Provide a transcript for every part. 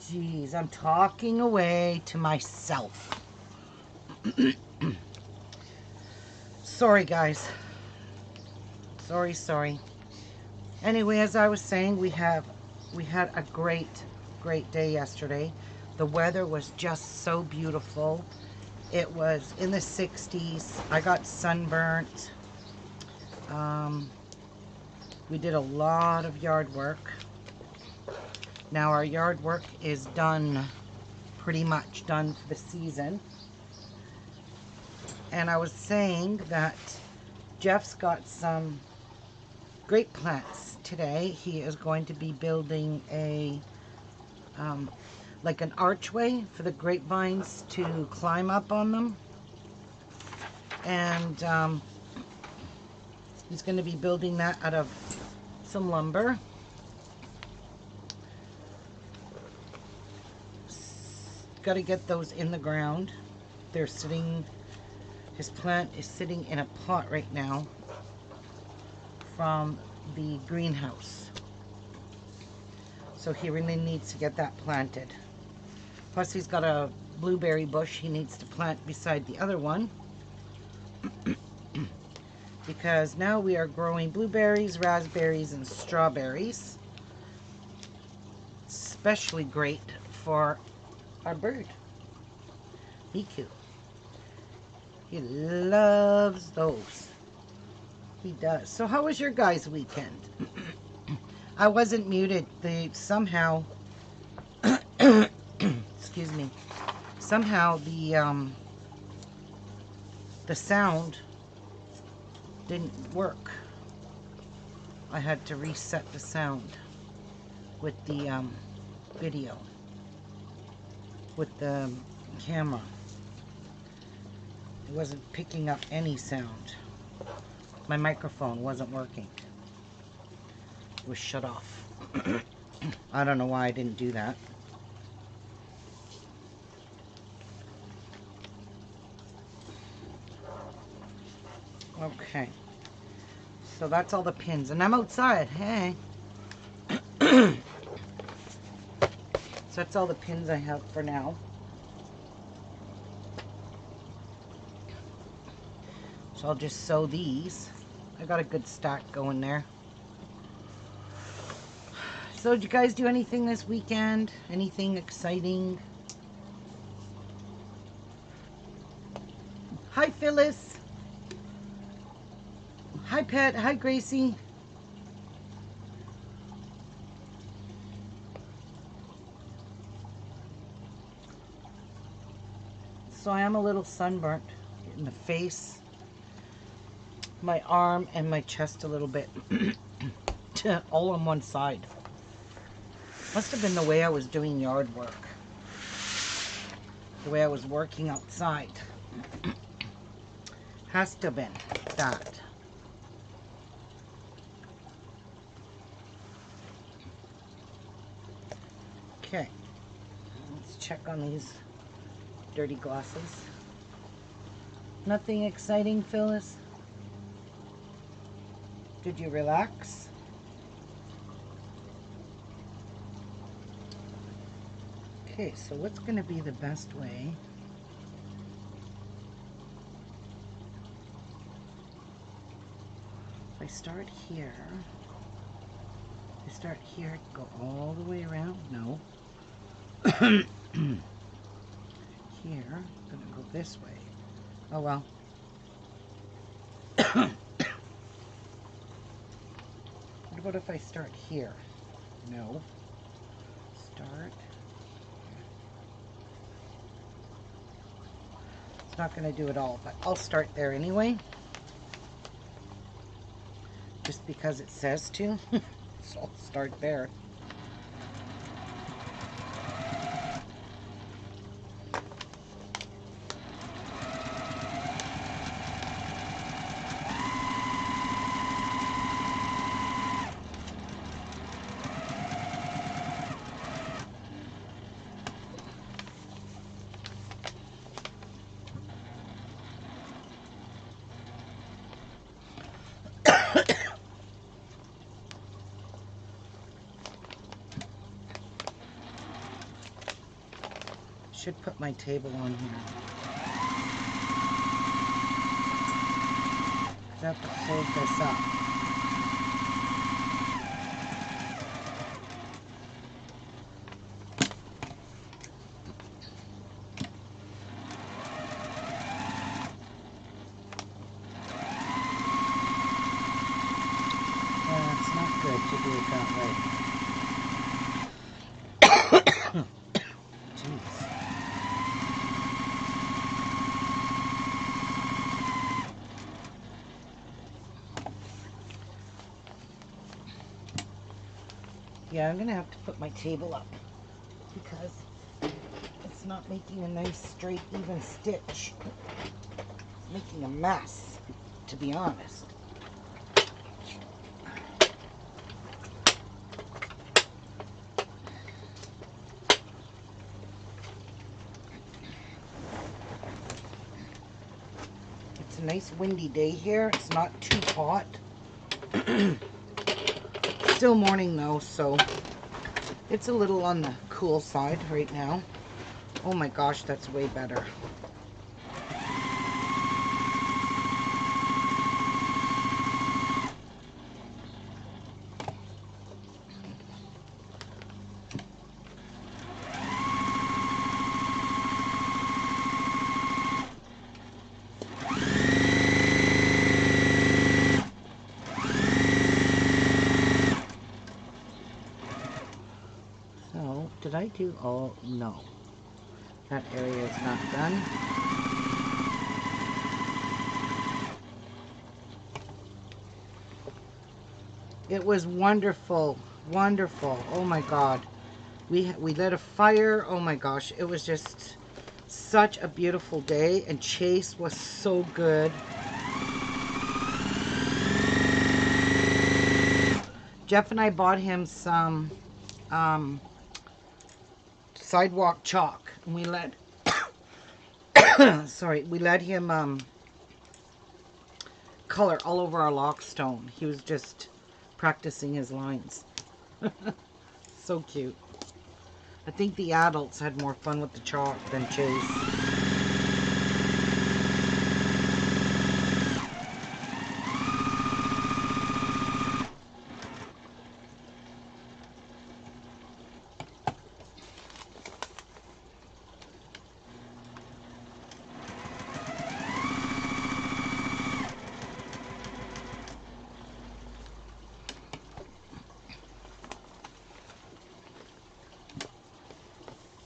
Jeez, I'm talking away to myself. Sorry, guys. Sorry. Anyway, as I was saying, we had a great day yesterday. The weather was just so beautiful. It was in the 60s. I got sunburnt. We did a lot of yard work. Now our yard work is done, pretty much done for the season. And I was saying that Jeff's got some grape plants today. He is going to be building a like an archway for the grapevines to climb up on them. And he's going to be building that out of some lumber. Got to get those in the ground. They're sitting, his plant is sitting in a pot right now from the greenhouse. So he really needs to get that planted. Plus he's got a blueberry bush he needs to plant beside the other one. Because now we are growing blueberries, raspberries, and strawberries. Especially great for our bird, Miku. He loves those. He does. So how was your guys' weekend? I wasn't muted. They somehow excuse me. Somehow the sound didn't work. I had to reset the sound with the video, with the camera. It wasn't picking up any sound. My microphone wasn't working. It was shut off. I don't know why I didn't do that. Okay. So that's all the pins. And I'm outside. Hey. So that's all the pins I have for now. So I'll just sew these. I got a good stack going there. So did you guys do anything this weekend? Anything exciting? Hi, Phyllis. Hi, Pet. Hi, Gracie. So I am a little sunburnt in the face, my arm, and my chest a little bit. All on one side. Must have been the way I was doing yard work. The way I was working outside. Has to have been that. Okay. Let's check on these dirty glasses. Nothing exciting, Phyllis? Did you relax? Okay, so what's going to be the best way? If I start here, go all the way around? No. Here, I'm going to go this way. Oh well. What about if I start here? No. Start. It's not going to do it all, but I'll start there anyway. Just because it says to. So I'll start there. should put my table on here. I have to hold this up. It's not good to do it that way. Jeez. Yeah, I'm going to have to put my table up because it's not making a nice, straight, even stitch. It's making a mess, to be honest. It's a nice windy day here. It's not too hot. Still morning though, so it's a little on the cool side right now. Oh my gosh, that's way better. So, did I do all? No. That area is not done. It was wonderful, wonderful. Oh my God. We lit a fire. Oh my gosh. It was just such a beautiful day, and Chase was so good. Jeff and I bought him some sidewalk chalk, and we let sorry, we let him color all over our lockstone. He was just practicing his lines. So cute. I think the adults had more fun with the chalk than Chase.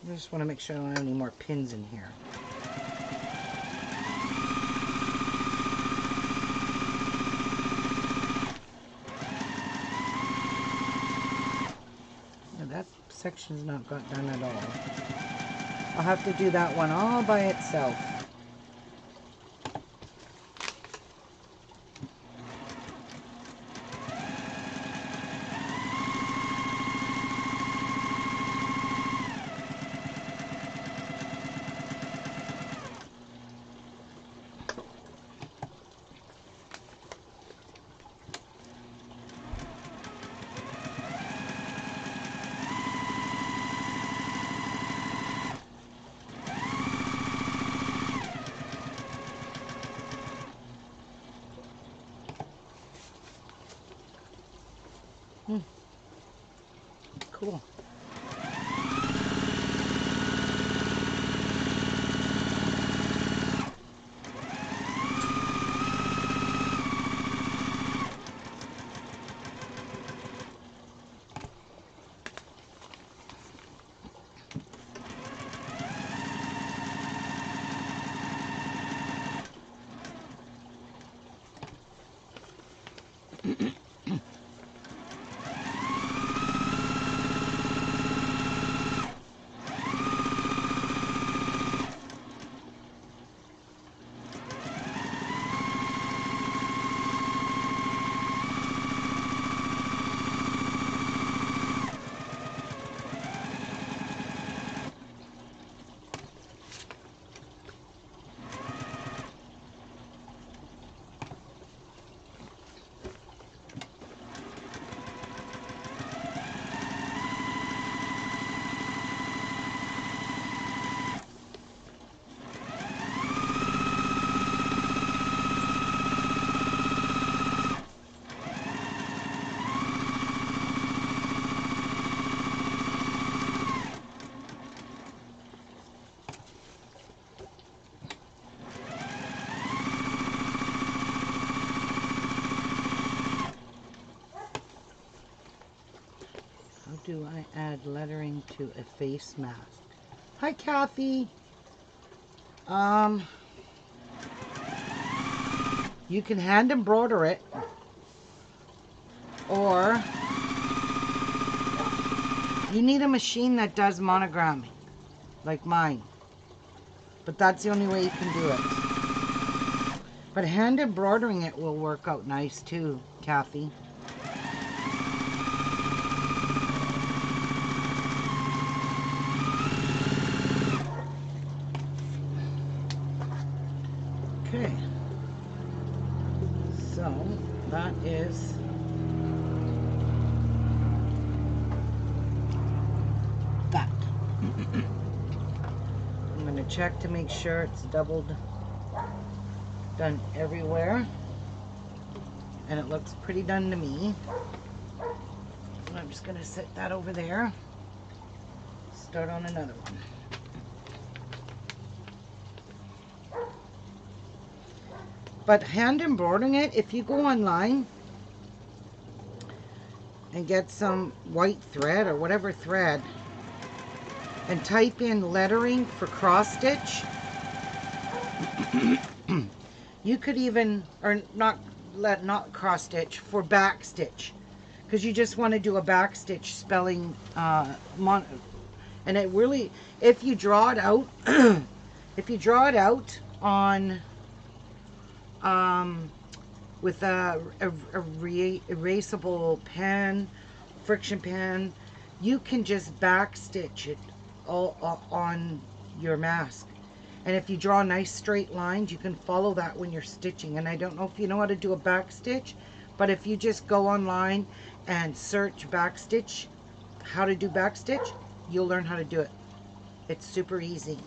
I just want to make sure I don't have any more pins in here. Yeah, that section's not got done at all. I'll have to do that one all by itself. Cool. do I add lettering to a face mask? Hi, Kathy. You can hand embroider it, or you need a machine that does monogramming, like mine. But that's the only way you can do it. But hand embroidering it will work out nice too, Kathy. Okay. So that is that. I'm going to check to make sure it's doubled done everywhere, and it looks pretty done to me. And I'm just going to set that over there, start on another one. But hand embroidering it, if you go online and get some white thread or whatever thread and type in lettering for cross stitch, you could even, or not cross stitch, for back stitch, because you just want to do a back stitch spelling, and it really, if you draw it out, if you draw it out on with a erasable pen, friction pen, you can just back stitch it all on your mask. And if you draw nice straight lines, you can follow that when you're stitching. And I don't know if you know how to do a back stitch, but if you just go online and search back stitch, how to do back stitch, you'll learn how to do it. It's super easy.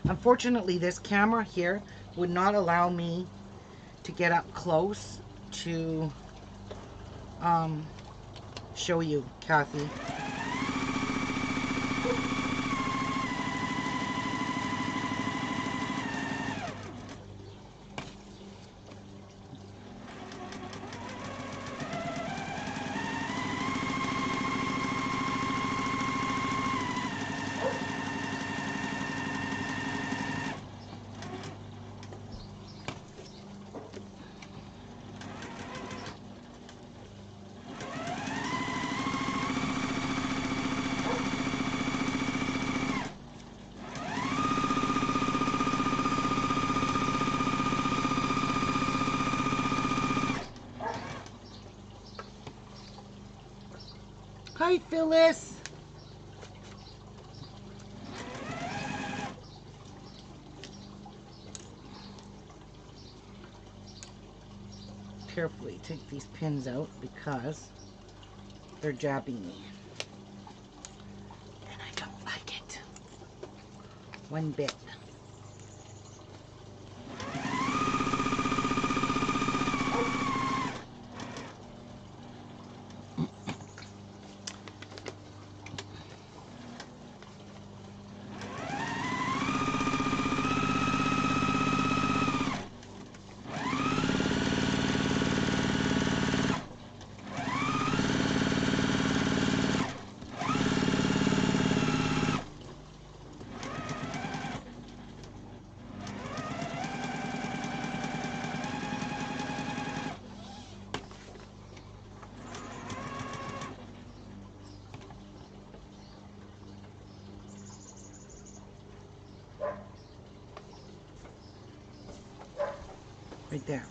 Unfortunately, this camera here would not allow me to get up close to show you, Kathy. Hi, Phyllis. Carefully take these pins out because they're jabbing me. And I don't like it one bit. Right there.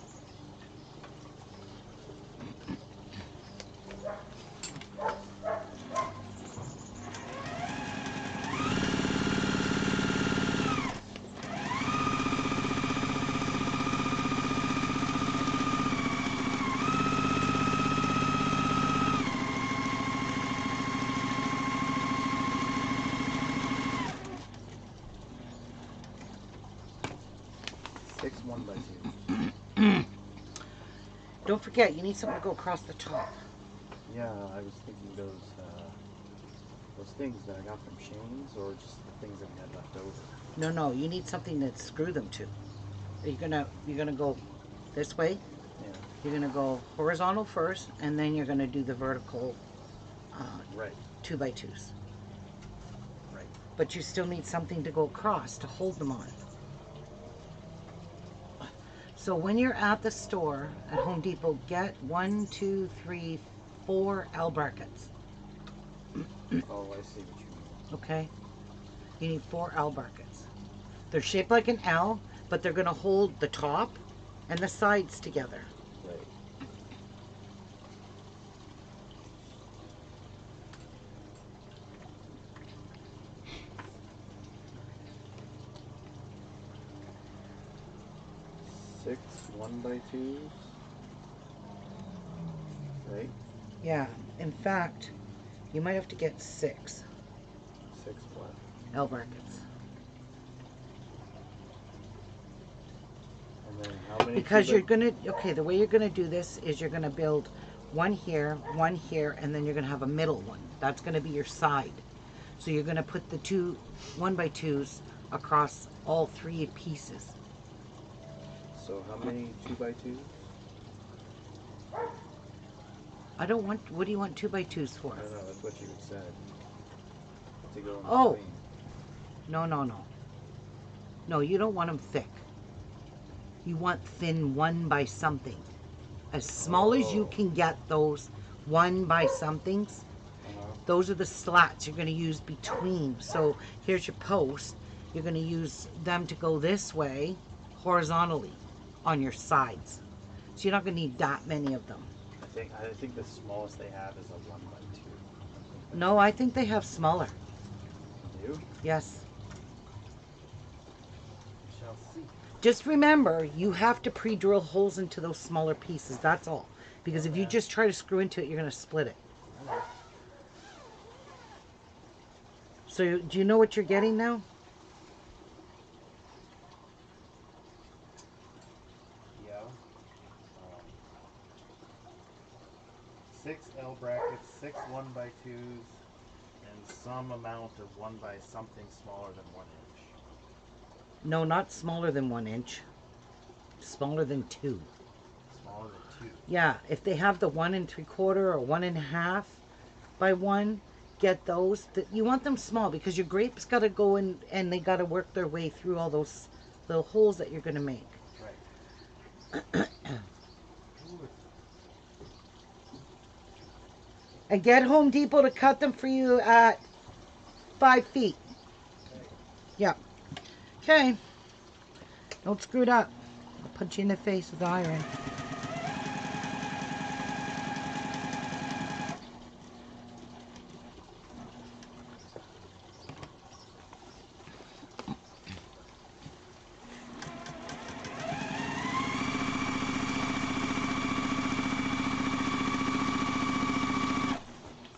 One by 2. Don't forget, you need something to go across the top. Yeah, I was thinking those things that I got from Shane's, or just the things that we had left over. No, you need something to screw them to. You're gonna go this way. Yeah. You're gonna go horizontal first, and then you're gonna do the vertical Right. 2x2s. Right. But you still need something to go across to hold them on. So when you're at the store at Home Depot, get 1, 2, 3, 4 L brackets. Oh, I see what you mean. Okay? You need 4 L brackets. They're shaped like an L, but they're going to hold the top and the sides together. Right. Six 1x2s. Right. Yeah. In fact, you might have to get 6 Six what? L brackets. And then how many? Because you're going to, okay, the way you're going to do this is you're going to build one here, and then you're going to have a middle one. That's going to be your side. So you're going to put the 2 1x2s across all 3 pieces. So how many 2x2s? I don't want, what do you want 2x2s for? No, that's what you had said. To go in Oh. between. No. No, you don't want them thick. You want thin 1 by something. As small as you can get those 1 by somethings, those are the slats you're going to use between. So here's your post. You're going to use them to go this way horizontally on your sides. So you're not going to need that many of them. I think the smallest they have is a 1x2. No, I think they have smaller. You? Yes. We shall see. Just remember, you have to pre-drill holes into those smaller pieces. That's all. Because if you just try to screw into it, you're going to split it. So do you know what you're getting now? Yeah. 6 L brackets, 6 1x2s, and some amount of 1 by something smaller than 1 inch. No, not smaller than 1 inch. Smaller than 2. Smaller than 2. Yeah, if they have the 1 3/4 or 1.5 by 1, get those. You want them small because your grapes got to go in and they got to work their way through all those little holes that you're going to make. Right. And get Home Depot to cut them for you at 5 feet. Yep. Okay. Don't screw it up. I'll punch you in the face with the iron.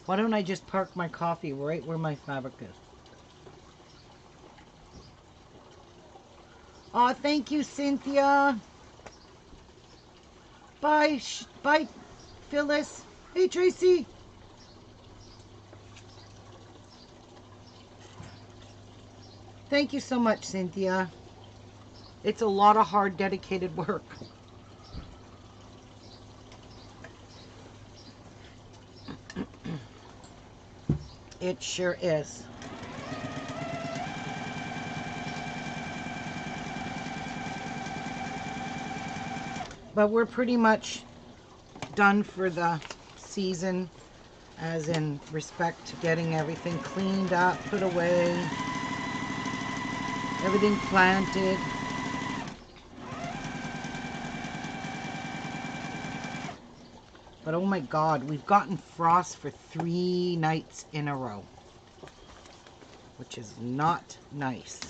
Why don't I just park my coffee right where my fabric is? Oh, thank you, Cynthia. Bye, bye, Phyllis. Hey, Tracy. Thank you so much, Cynthia. It's a lot of hard, dedicated work. It sure is. But we're pretty much done for the season, as in respect to getting everything cleaned up, put away, everything planted. But oh my God, we've gotten frost for 3 nights in a row, which is not nice.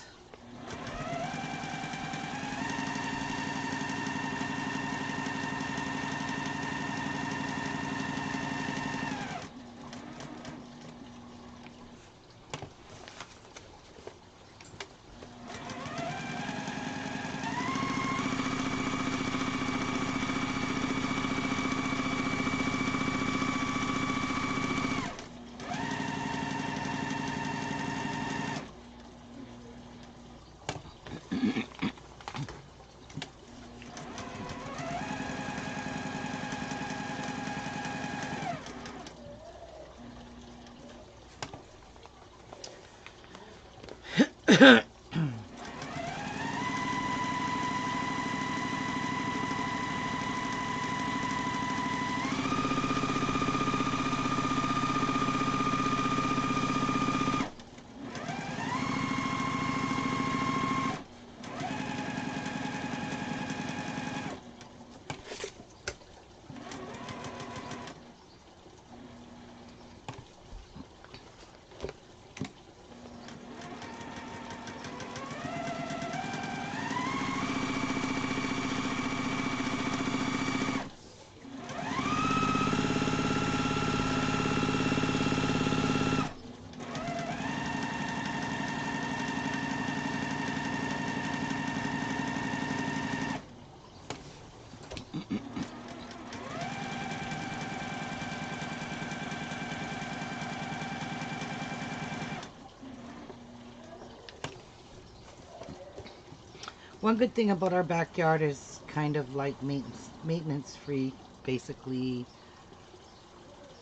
One good thing about our backyard is kind of like maintenance free. Basically,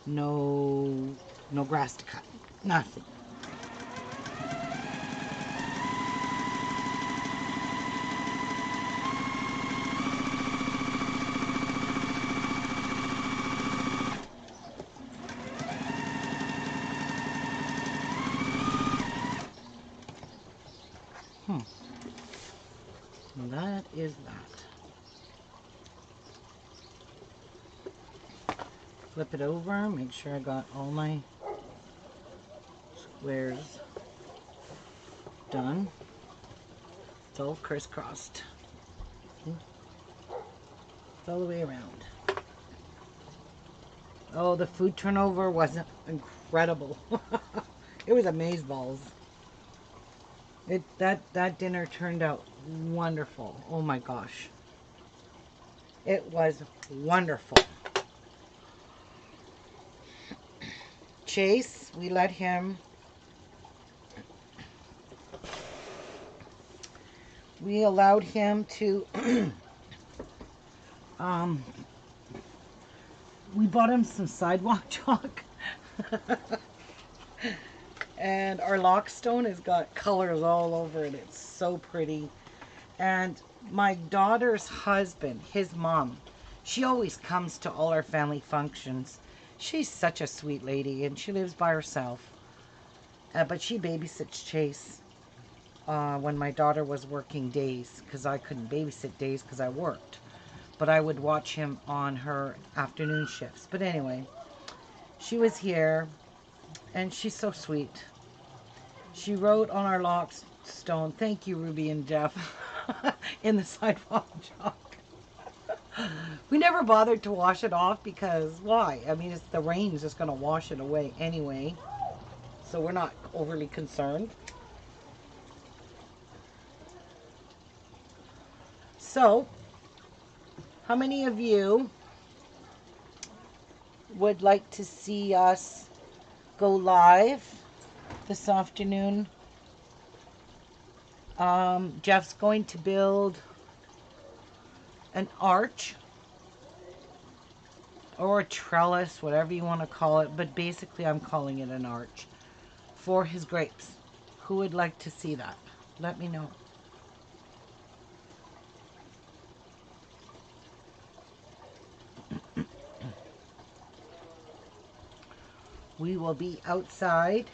no grass to cut, nothing. That is that. Flip it over, make sure I got all my squares done. It's all crisscrossed. See? It's all the way around. Oh, the food turnover wasn't incredible. It was amazeballs. That dinner turned out wonderful. Oh my gosh. It was wonderful. Chase, we let him, we allowed him to, we bought him some sidewalk chalk. And our lockstone has got colors all over it. It's so pretty. And my daughter's husband, his mom, she always comes to all our family functions. She's such a sweet lady, and she lives by herself. But she babysits Chase when my daughter was working days, because I couldn't babysit days because I worked. But I would watch him on her afternoon shifts. But anyway, she was here, and she's so sweet. She wrote on our lockstone, "Thank you, Ruby and Jeff," in the sidewalk chalk. We never bothered to wash it off because why? I mean, it's the rain's just going to wash it away anyway. So we're not overly concerned. So, how many of you would like to see us go live this afternoon? Jeff's going to build an arch or a trellis, whatever you want to call it, but basically I'm calling it an arch for his grapes. Who would like to see that? Let me know. We will be outside.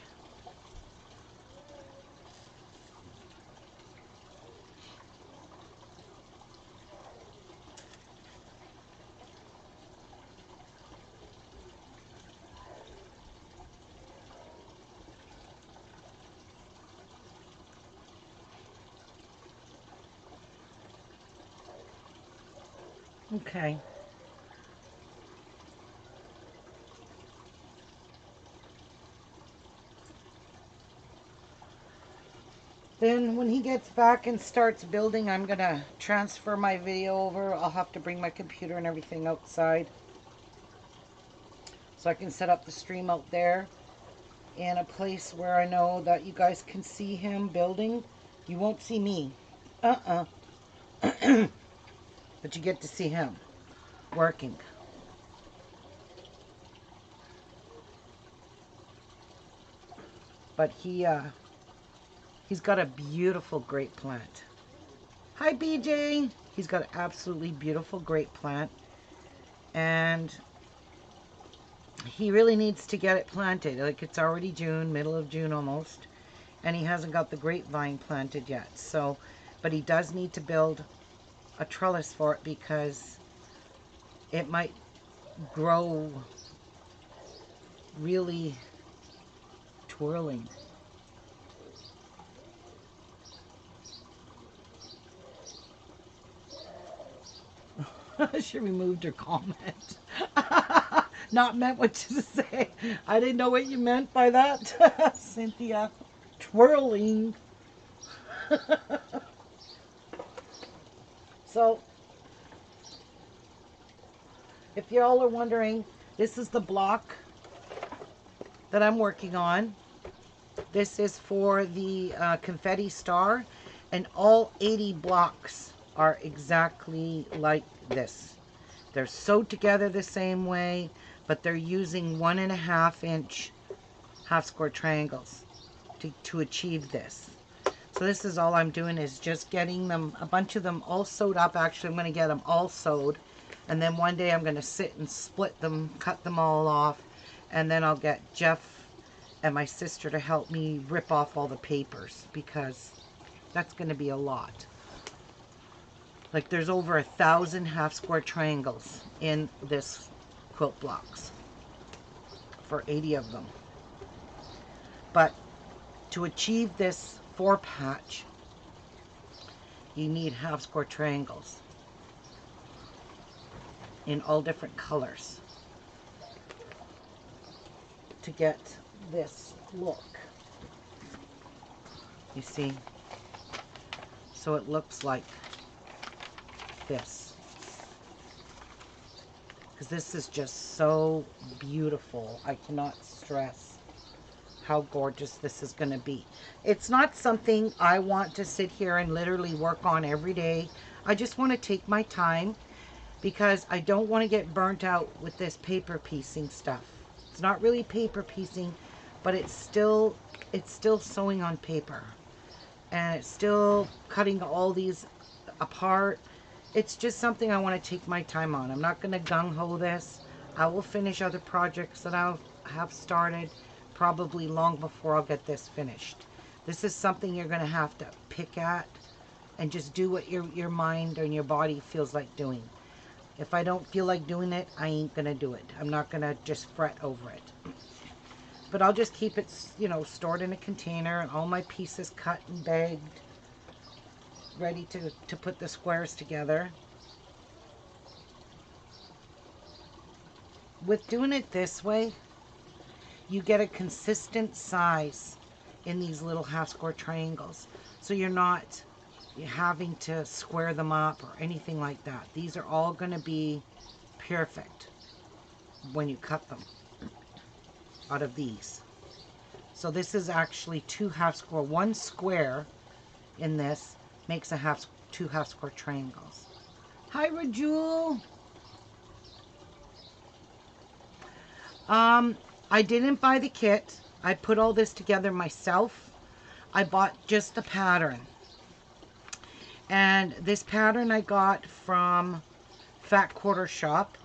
Okay. Then when he gets back and starts building, I'm going to transfer my video over. I'll have to bring my computer and everything outside, so I can set up the stream out there in a place where I know that you guys can see him building. You won't see me. But you get to see him working. But He's got a beautiful grape plant. Hi, BJ. He's got an absolutely beautiful grape plant. And he really needs to get it planted. Like, it's already June, middle of June almost. And he hasn't got the grapevine planted yet. So, but he does need to build a trellis for it because it might grow really twirling. She removed her comment. Not meant what you say. I didn't know what you meant by that, Cynthia. Twirling. So, if y'all are wondering, this is the block that I'm working on. This is for the confetti star, and all 80 blocks are exactly like this. They're sewed together the same way, but they're using 1.5 inch half square triangles to achieve this. So this is all I'm doing, is just getting them, a bunch of them all sewed up. Actually, I'm going to get them all sewed, and then one day I'm going to sit and split them, cut them all off, and then I'll get Jeff and my sister to help me rip off all the papers, because that's going to be a lot. Like, there's over 1,000 half square triangles in this quilt blocks for 80 of them. But to achieve this 4-patch, you need half square triangles in all different colors to get this look. You see? So it looks like this. Because this is just so beautiful. I cannot stress how gorgeous this is going to be. It's not something I want to sit here and literally work on every day. I just want to take my time because I don't want to get burnt out with this paper piecing stuff. It's not really paper piecing, but it's still sewing on paper, and it's still cutting all these apart. It's just something I want to take my time on. I'm not going to gung-ho this. I will finish other projects that I have started probably long before I'll get this finished. This is something you're going to have to pick at and just do what your mind and your body feels like doing. If I don't feel like doing it, I ain't going to do it. I'm not going to just fret over it. But I'll just keep it, you know, stored in a container, and all my pieces cut and bagged, ready to put the squares together. With doing it this way, you get a consistent size in these little half square triangles. So you're not having to square them up or anything like that. These are all going to be perfect when you cut them out of these. So this is actually 2 half square. 1 square in this makes a 2 half square triangles. Hi, Rajul. I didn't buy the kit. I put all this together myself. I bought just the pattern. And this pattern I got from Fat Quarter Shop.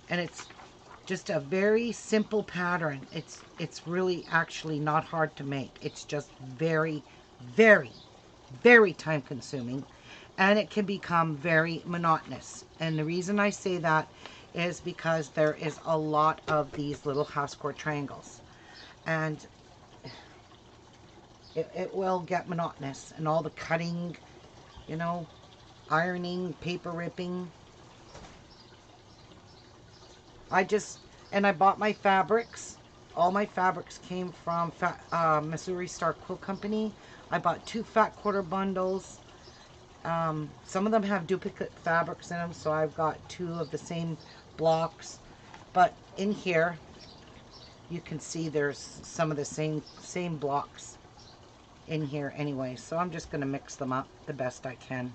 And it's just a very simple pattern. It's really actually not hard to make. It's just very, very, very time consuming. And it can become very monotonous. And the reason I say that is because there is a lot of these little half square triangles. And it will get monotonous. And all the cutting, you know, ironing, paper ripping. I bought my fabrics. All my fabrics came from Missouri Star Quilt Company. I bought 2 Fat Quarter bundles. Some of them have duplicate fabrics in them, so I've got 2 of the same blocks. But in here, you can see there's some of the same blocks in here anyway. So I'm just going to mix them up the best I can.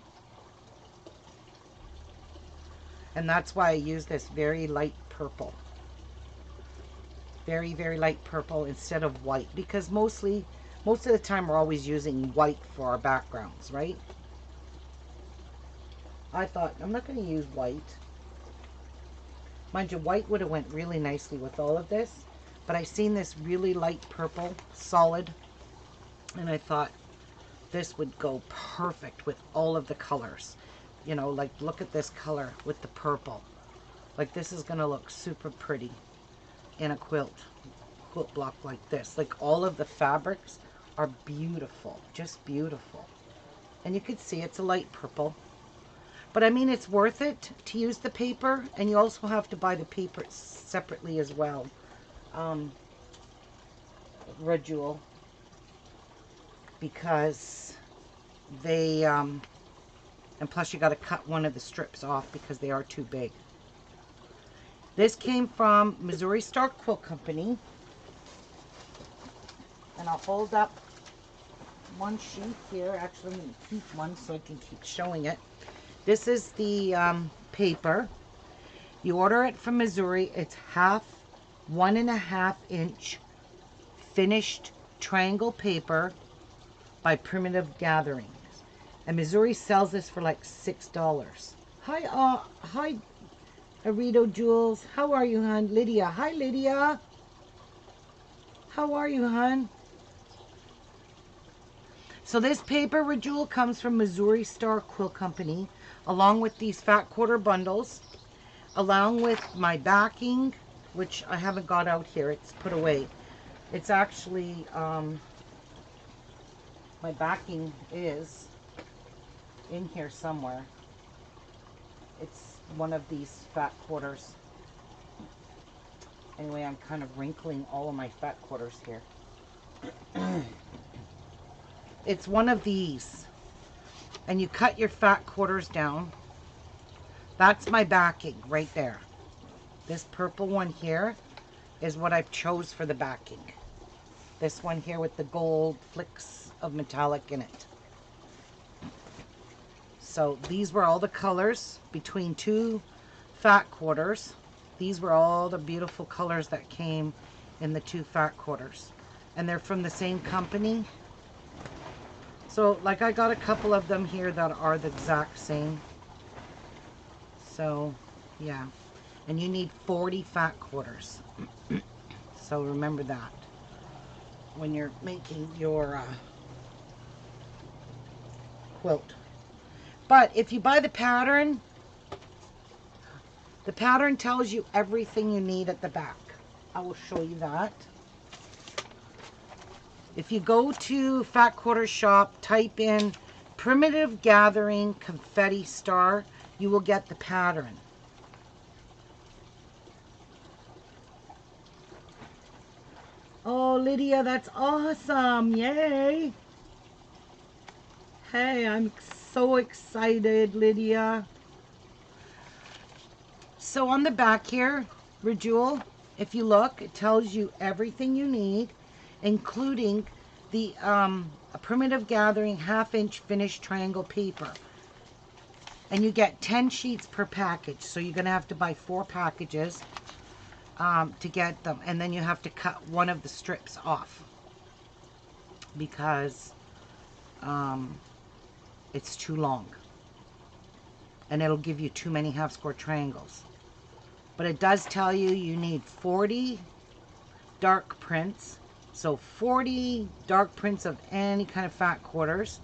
And that's why I use this very light purple. Very, very light purple instead of white. Because mostly Most of the time we're always using white for our backgrounds, right? I thought, I'm not going to use white. Mind you, white would have went really nicely with all of this. But I seen this really light purple, solid. And I thought this would go perfect with all of the colors. You know, like look at this color with the purple. Like this is going to look super pretty in a quilt block like this. Like all of the fabrics are beautiful, just beautiful. And you can see it's a light purple. But I mean, it's worth it to use the paper, and you also have to buy the paper separately as well. Red Jewel, because they, and plus you got to cut one of the strips off because they are too big. This came from Missouri Star Quilt Company. And I'll hold up one sheet here. Actually, I'm going to keep one so I can keep showing it. This is the paper. You order it from Missouri. It's 1.5 inch finished triangle paper by Primitive Gatherings. And Missouri sells this for like $6. Hi, Arito Jules. How are you, hon? Lydia. Hi, Lydia. How are you, hon? So this paper, Jewel, comes from Missouri Star Quilt Company, along with these fat quarter bundles, along with my backing, which I haven't got out here. It's put away. It's actually, my backing is in here somewhere. It's one of these fat quarters. Anyway, I'm kind of wrinkling all of my fat quarters here. It's one of these. And you cut your fat quarters down. That's my backing right there. This purple one here is what I've chose for the backing. This one here with the gold flicks of metallic in it. So these were all the colors between two fat quarters. These were all the beautiful colors that came in the two fat quarters. And they're from the same company. So, like, I got a couple of them here that are the exact same. So, yeah. And you need 40 fat quarters. So, remember that when you're making your quilt. But if you buy the pattern tells you everything you need at the back. I will show you that. If you go to Fat Quarter Shop, type in Primitive Gathering Confetti Star, you will get the pattern. Oh, Lydia, that's awesome. Yay. Hey, I'm so excited, Lydia. So on the back here, Rejewel, if you look, it tells you everything you need, including the a Primitive Gathering 1/2 inch finished triangle paper. And you get 10 sheets per package. So you're going to have to buy 4 packages to get them. And then you have to cut one of the strips off because it's too long. And it'll give you too many half square triangles. But it does tell you you need 40 dark prints. So 40 dark prints of any kind of fat quarters.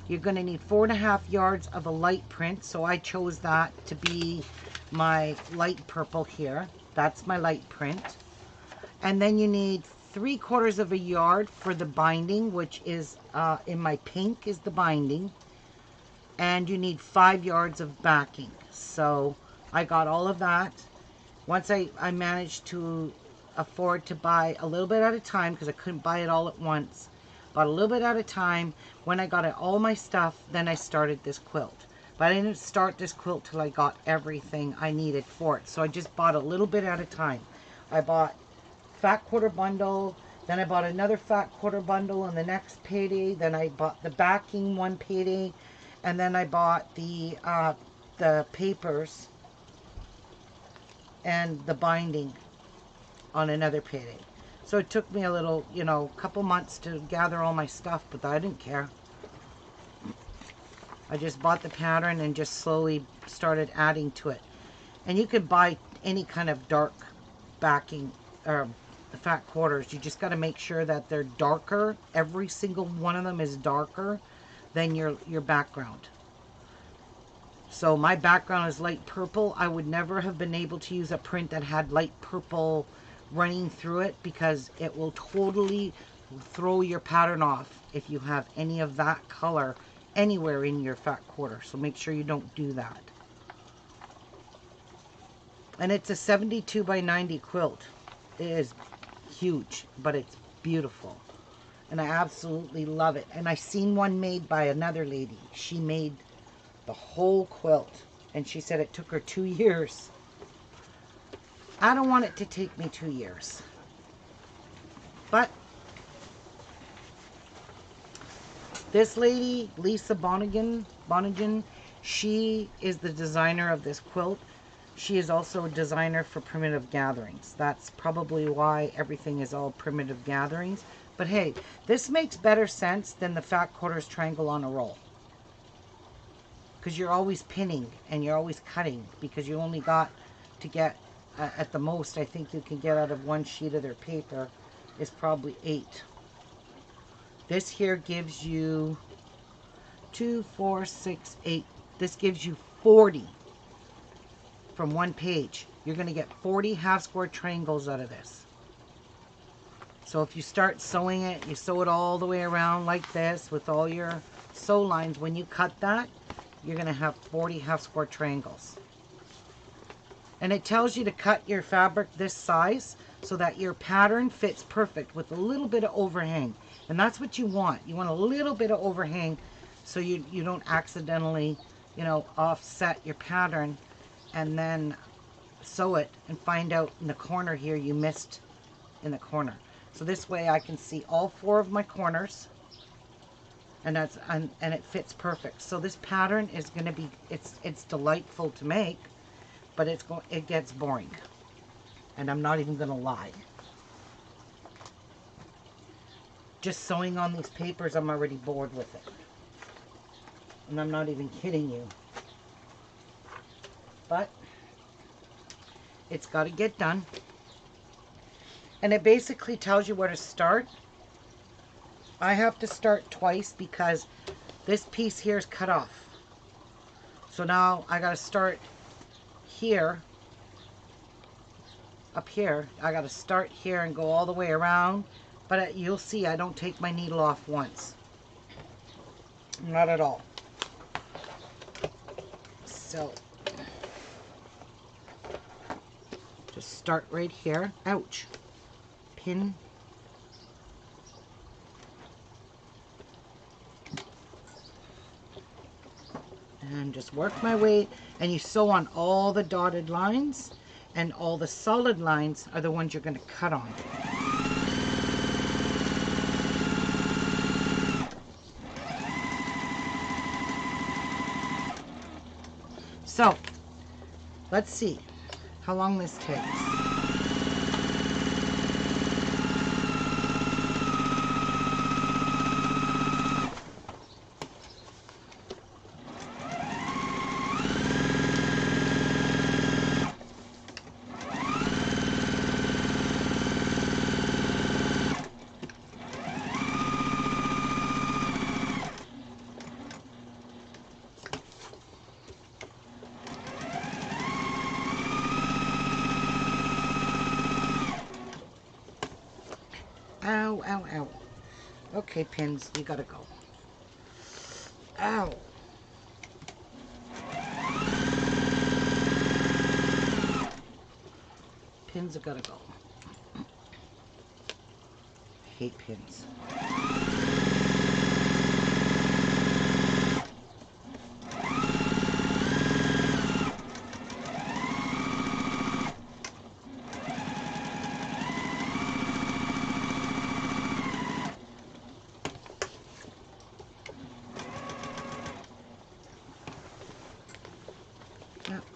You're going to need 4.5 yards of a light print. So I chose that to be my light purple here. That's my light print. And then you need 3/4 of a yard for the binding, which is in my pink is the binding. And you need 5 yards of backing. So I got all of that. Once I managed to afford to buy a little bit at a time, because I couldn't buy it all at once, bought a little bit at a time. When I got all my stuff, then I started this quilt. But I didn't start this quilt till I got everything I needed for it. So I just bought a little bit at a time. I bought fat quarter bundle, then I bought another fat quarter bundle on the next payday, then I bought the backing one payday, and then I bought the papers and the binding on another payday. So it took me a little, you know, couple months to gather all my stuff, but I didn't care. I just bought the pattern and just slowly started adding to it. And you could buy any kind of dark backing or the fat quarters. You just got to make sure that they're darker. Every single one of them is darker than your background. So my background is light purple. I would never have been able to use a print that had light purple running through it because it will totally throw your pattern off if you have any of that color anywhere in your fat quarter. So make sure you don't do that. And it's a 72 by 90 quilt. It is huge, but it's beautiful. And I absolutely love it. And I seen one made by another lady. She made the whole quilt. And she said it took her 2 years. I don't want it to take me 2 years. But this lady, Lisa Bonigan, she is the designer of this quilt. She is also a designer for Primitive Gatherings. That's probably why everything is all Primitive Gatherings. But hey, this makes better sense than the fat quarters triangle on a roll. Because you're always pinning and you're always cutting because you only got to get, at the most, I think you can get out of one sheet of their paper is probably 8. This here gives you 2, 4, 6, 8. This gives you 40 from one page. You're going to get 40 half square triangles out of this. So if you start sewing it, you sew it all the way around like this with all your sew lines. When you cut that, you're going to have 40 half square triangles. And it tells you to cut your fabric this size so that your pattern fits perfect with a little bit of overhang. And that's what you want. You want a little bit of overhang so you don't accidentally, you know, offset your pattern and then sew it and find out in the corner here you missed in the corner. So this way I can see all 4 of my corners, and that's and it fits perfect. So this pattern is going to be, it's delightful to make, but it gets boring. And I'm not even going to lie. Just sewing on these papers, I'm already bored with it. And I'm not even kidding you. But it's got to get done. And it basically tells you where to start. I have to start twice because this piece here is cut off. So now I got to start here, up here. I got to start here and go all the way around. But you'll see I don't take my needle off once. Not at all. So just start right here. Ouch. Pin. And just work my way. And you sew on all the dotted lines. And all the solid lines are the ones you're going to cut on. So, let's see how long this takes. Ow, ow, ow. Okay, pins, you gotta go. Ow. Pins have gotta go. I hate pins.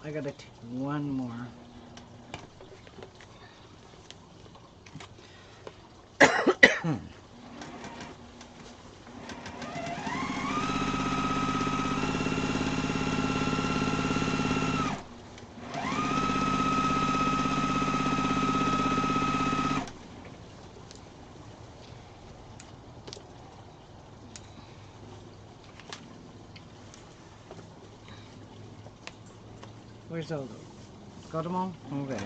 I gotta take one more. Where's Odo? Got them all? Okay.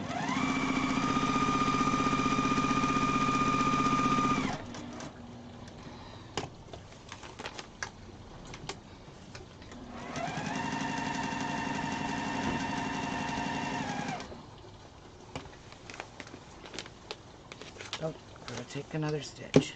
Oh, gotta take another stitch.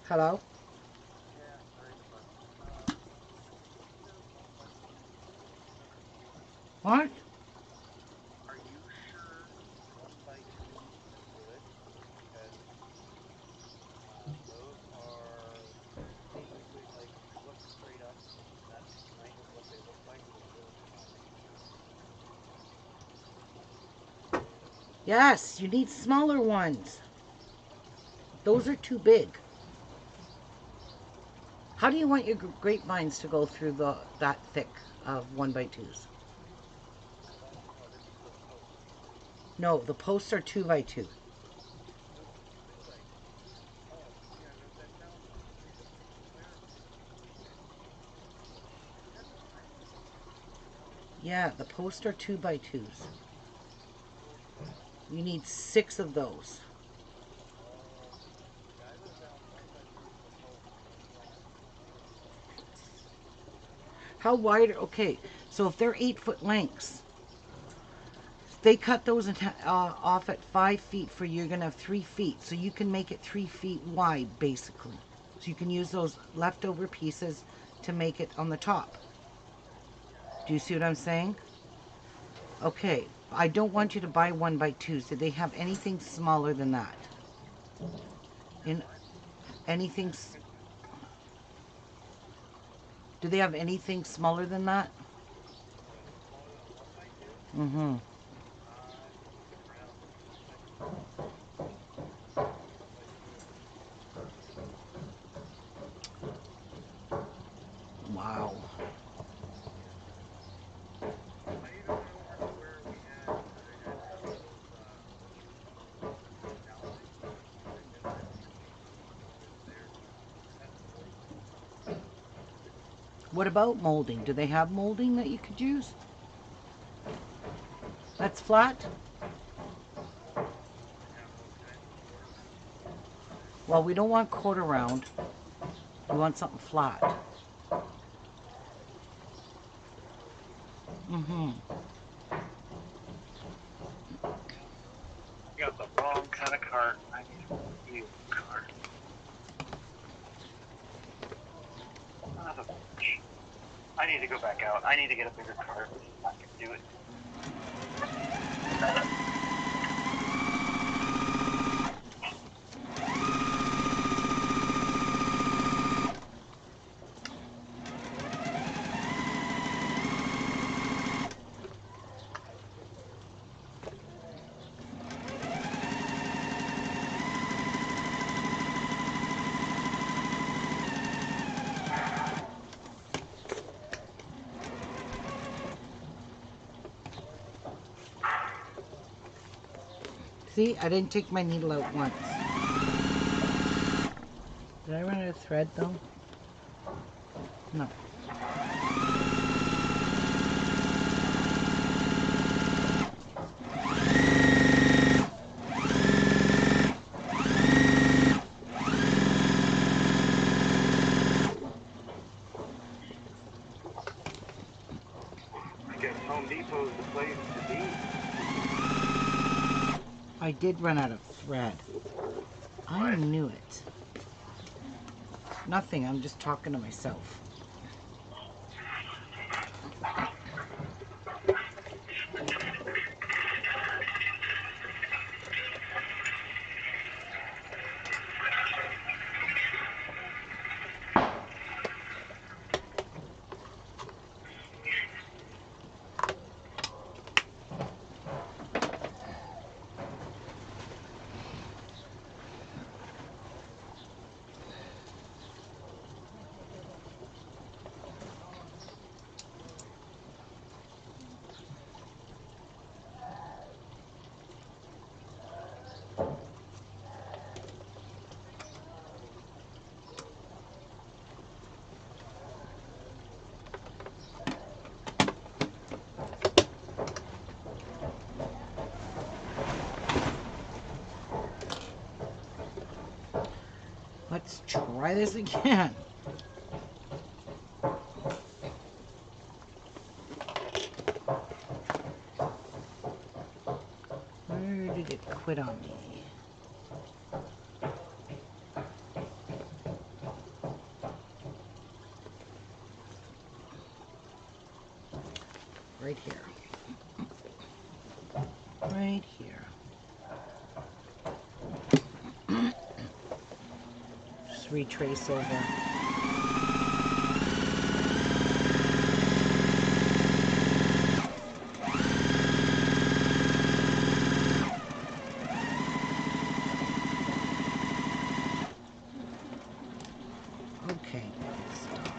Hello? What? Are you sure 1x2 is good? Because those are basically like, if you look straight up, that's kind of what they look like, but a little smaller. Yes, you need smaller ones. Those are too big. How do you want your grapevines to go through that thick of 1x2s? I thought, no, this is the post. No, the posts are 2x2. Oh, 2x2. Oh, yeah, no, that sounds okay. But where, that's fine. Yeah, the posts are 2x2s. Okay. You need 6 of those. Oh, yeah, I would have found 1x2 for the post flat. How wide? Okay, so if they're 8-foot lengths, they cut those off at 5 feet for you. You're gonna have 3 feet, so you can make it 3 feet wide basically. So you can use those leftover pieces to make it on the top. Do you see what I'm saying? Okay, I don't want you to buy 1x2s. Do they have anything smaller than that? In What? anything? Ask again, please. Do they have anything smaller than that? Smaller than a 1x2? Mm-hmm. Let me look around. Let me see if I can see a 1x2. Wow. Yeah. I even went over to where we had, I had some of those, dowel things, and I found it smaller there too. That's really cool. What about molding? Do they have molding that you could use? That's flat? They have those kinds of quarter round. Well, we don't want quarter round. We want something flat. Mm-hmm. Yeah. I got the wrong kind of cart. I need a new cart. Son of a bitch. I need to go back out. I need to get a bigger cart. I can do it. See, I didn't take my needle out once. Did I run out of thread though? No. I guess Home Depot's the place to be. I did run out of thread. I What? knew it. Nothing, I'm just talking to myself. Let's try this again. Where did it quit on me? Right here. Right here. Just retrace over. Okay, stop.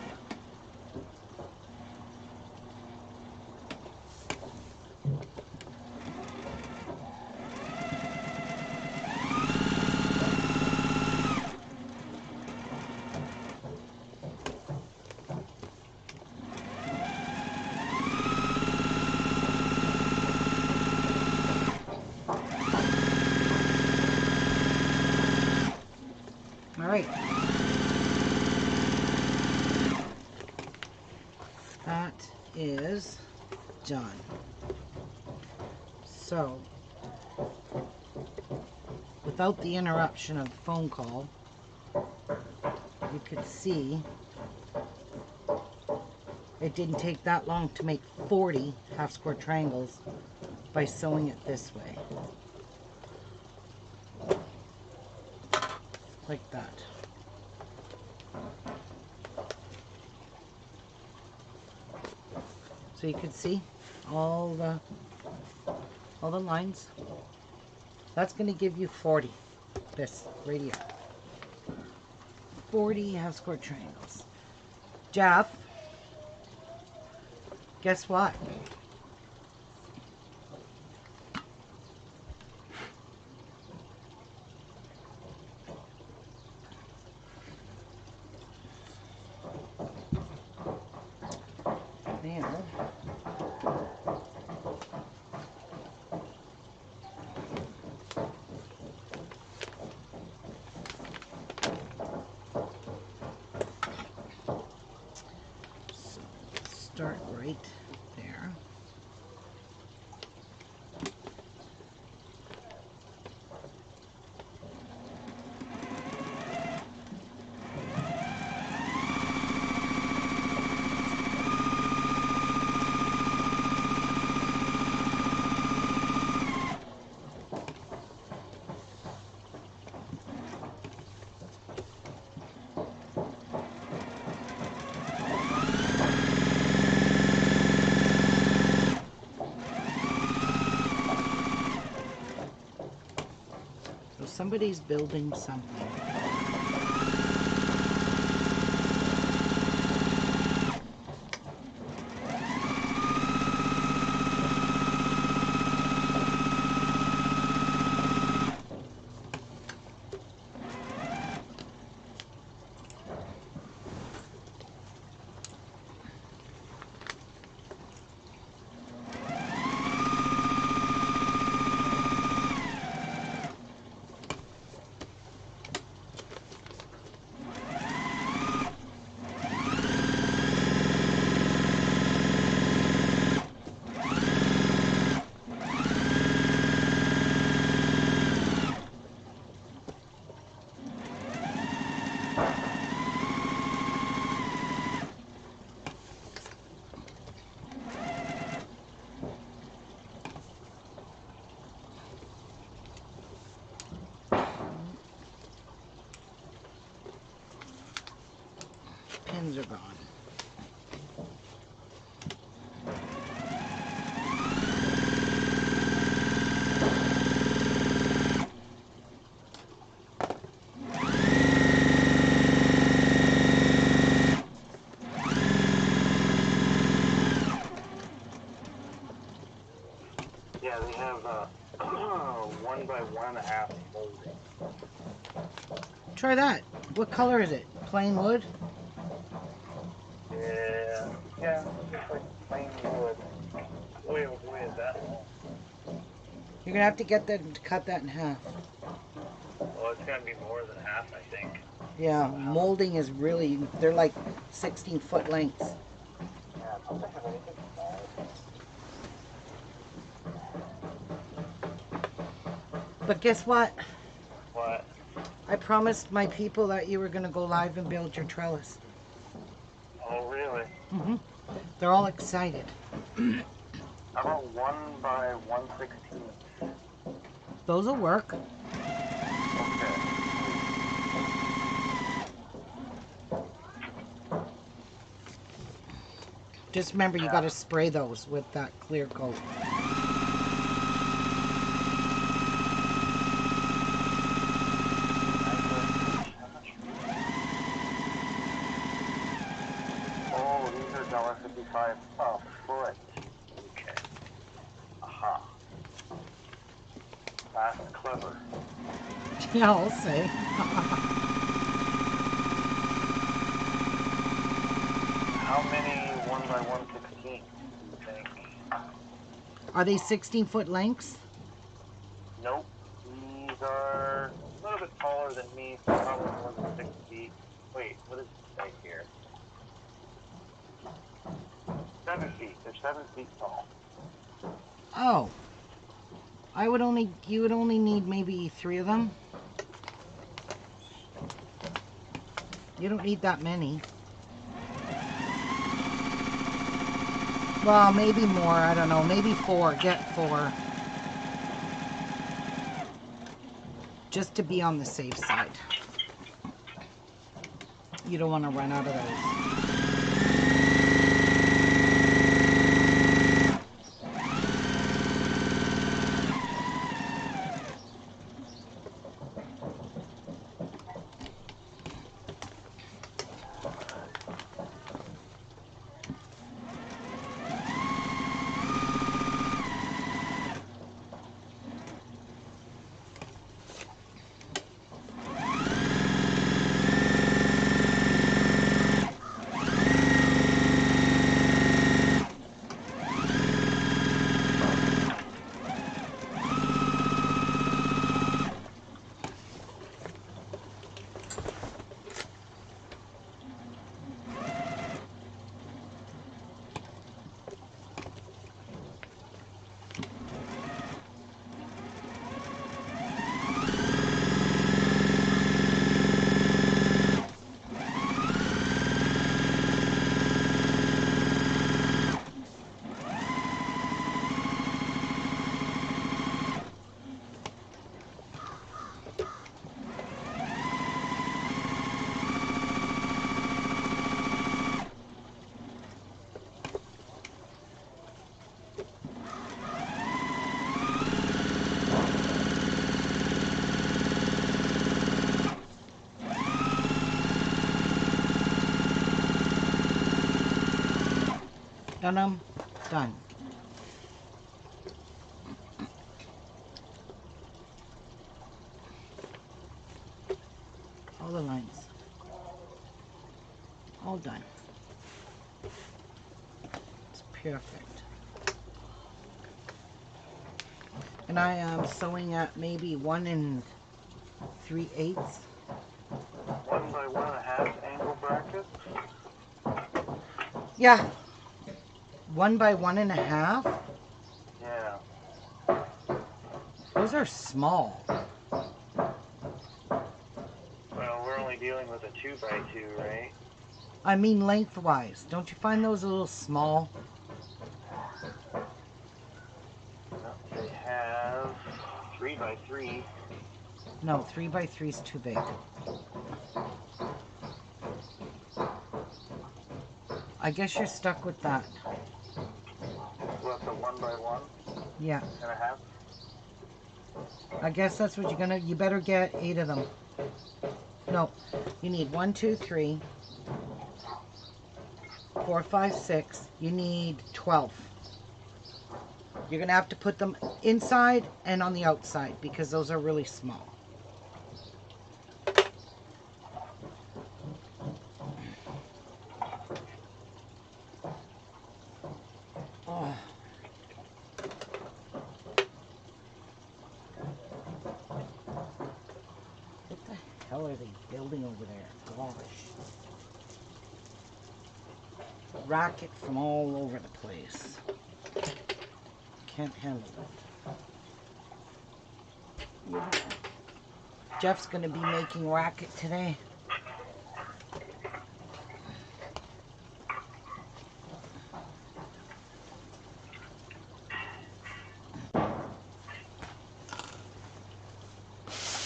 All right. That is done. So, without the interruption of the phone call, you could see it didn't take that long to make 40 half square triangles by sewing it this way. Like that. So you can see all the lines. That's going to give you 40. This right here. 40 half square triangles. Jeff, guess what? Now, so start right there. So somebody's building something. Pins are gone. Yeah, they have 1 by 1.5 molding. Try that. What color is it? Plain wood? Yeah, just like plain wood. Boy, oh boy, is that long. You're gonna have to get that to cut that in half. Well, it's gonna be more than half, I think. Yeah, molding is really, they're like 16-foot lengths. Yeah, I don't think I have anything small. But guess what? What? I promised my people that you were gonna go live and build your trellis. Oh, really? They're all excited. How about 1 by 1/16? Those will work. Okay. Just remember, you gotta spray those with that clear coat. Oh, these are $1.55 a foot. Okay. Aha. That's clever. Yeah, I'll say. How many 1 by 1/16 do you think? Are they 16-foot lengths? Nope. These are a little bit taller than me, so probably more than 6 feet. Wait, what does it say here? 7 feet. They're 7 feet tall. Oh. You would only need maybe 3 of them. You don't need that many. Well, maybe more, I don't know. Maybe 4. Get 4. Just to be on the safe side. You don't want to run out of those. Done. Done. All the lines. All done. It's perfect. And I am sewing at maybe 1 3/8. 1 by 1.5 angle brackets. Yeah. 1 by 1.5. Yeah. Those are small. Well, we're only dealing with a 2x2, right? I mean lengthwise. Don't you find those a little small? No, they have 3x3. No, 3x3 is too big. I guess you're stuck with that. What's a 1x1 Yeah. and a half? I guess that's what you're gonna. You better get 8 of them. No, you need 1, 2, 3, 4, 5, 6. You need 12. You're gonna have to put them inside and on the outside because those are really small. Oh. What the hell are they building over there? Gosh. Racket from all over the place. Can't handle it. Jeff's going to be making racket today.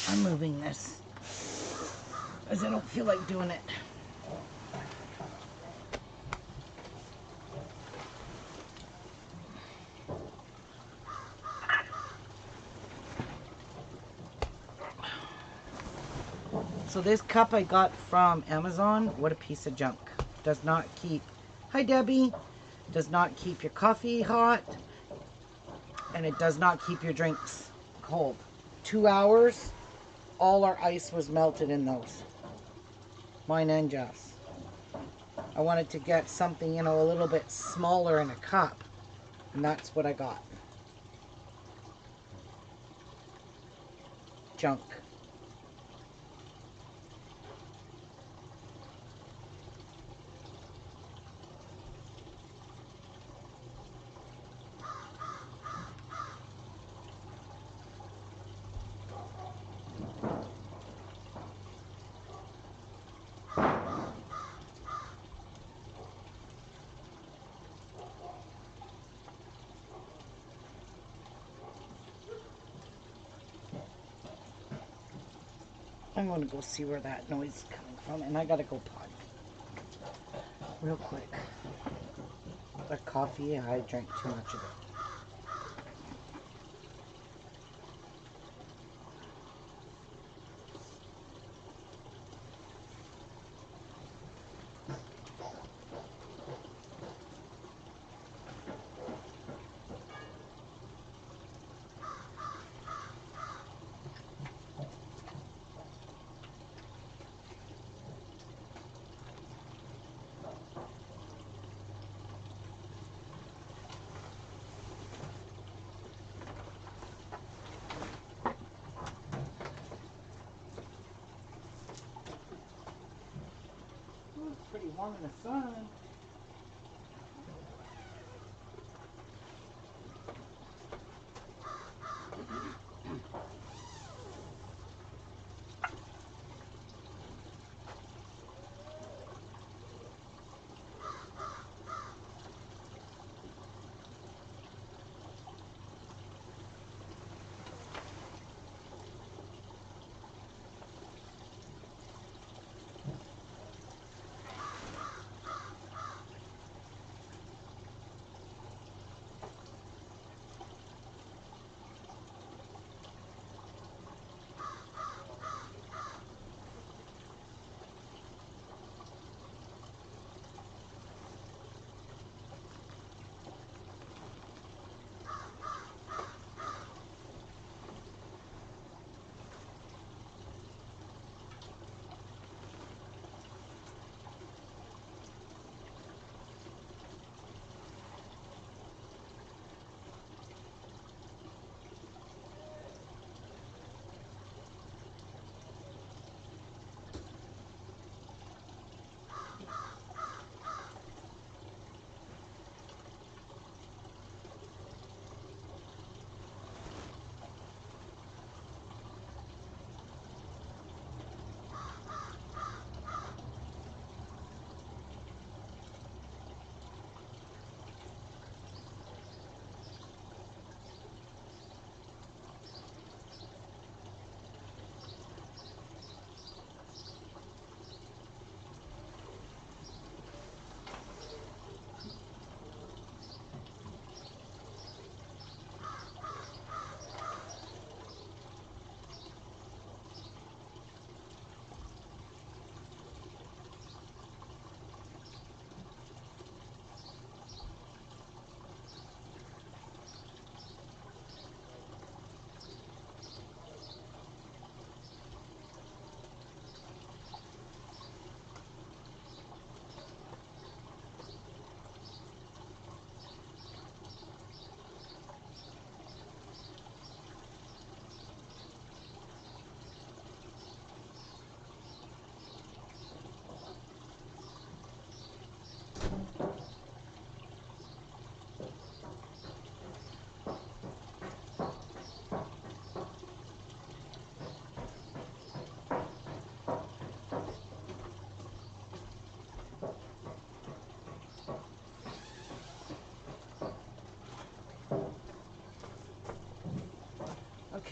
I'm moving this as I don't feel like doing it. So this cup I got from Amazon, what a piece of junk. Does not keep, hi Debbie, does not keep your coffee hot, and it does not keep your drinks cold. 2 hours, all our ice was melted in those. Mine and Jeff's. I wanted to get something, you know, a little bit smaller in a cup, and that's what I got. Junk. I'm going to go see where that noise is coming from, and I got to go potty real quick. That coffee, I drank too much of it. It's pretty warm in the sun.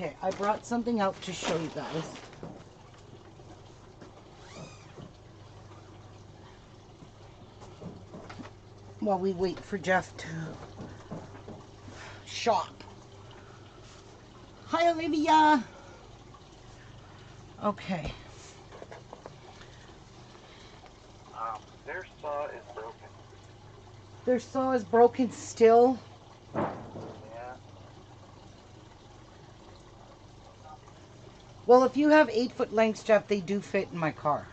Okay, I brought something out to show you guys. While we wait for Jeff to shop. Hi, Olivia. Okay. Their saw is broken. Their saw is broken still. Yeah. Well, if you have 8-foot lengths, Jeff, they do fit in my car.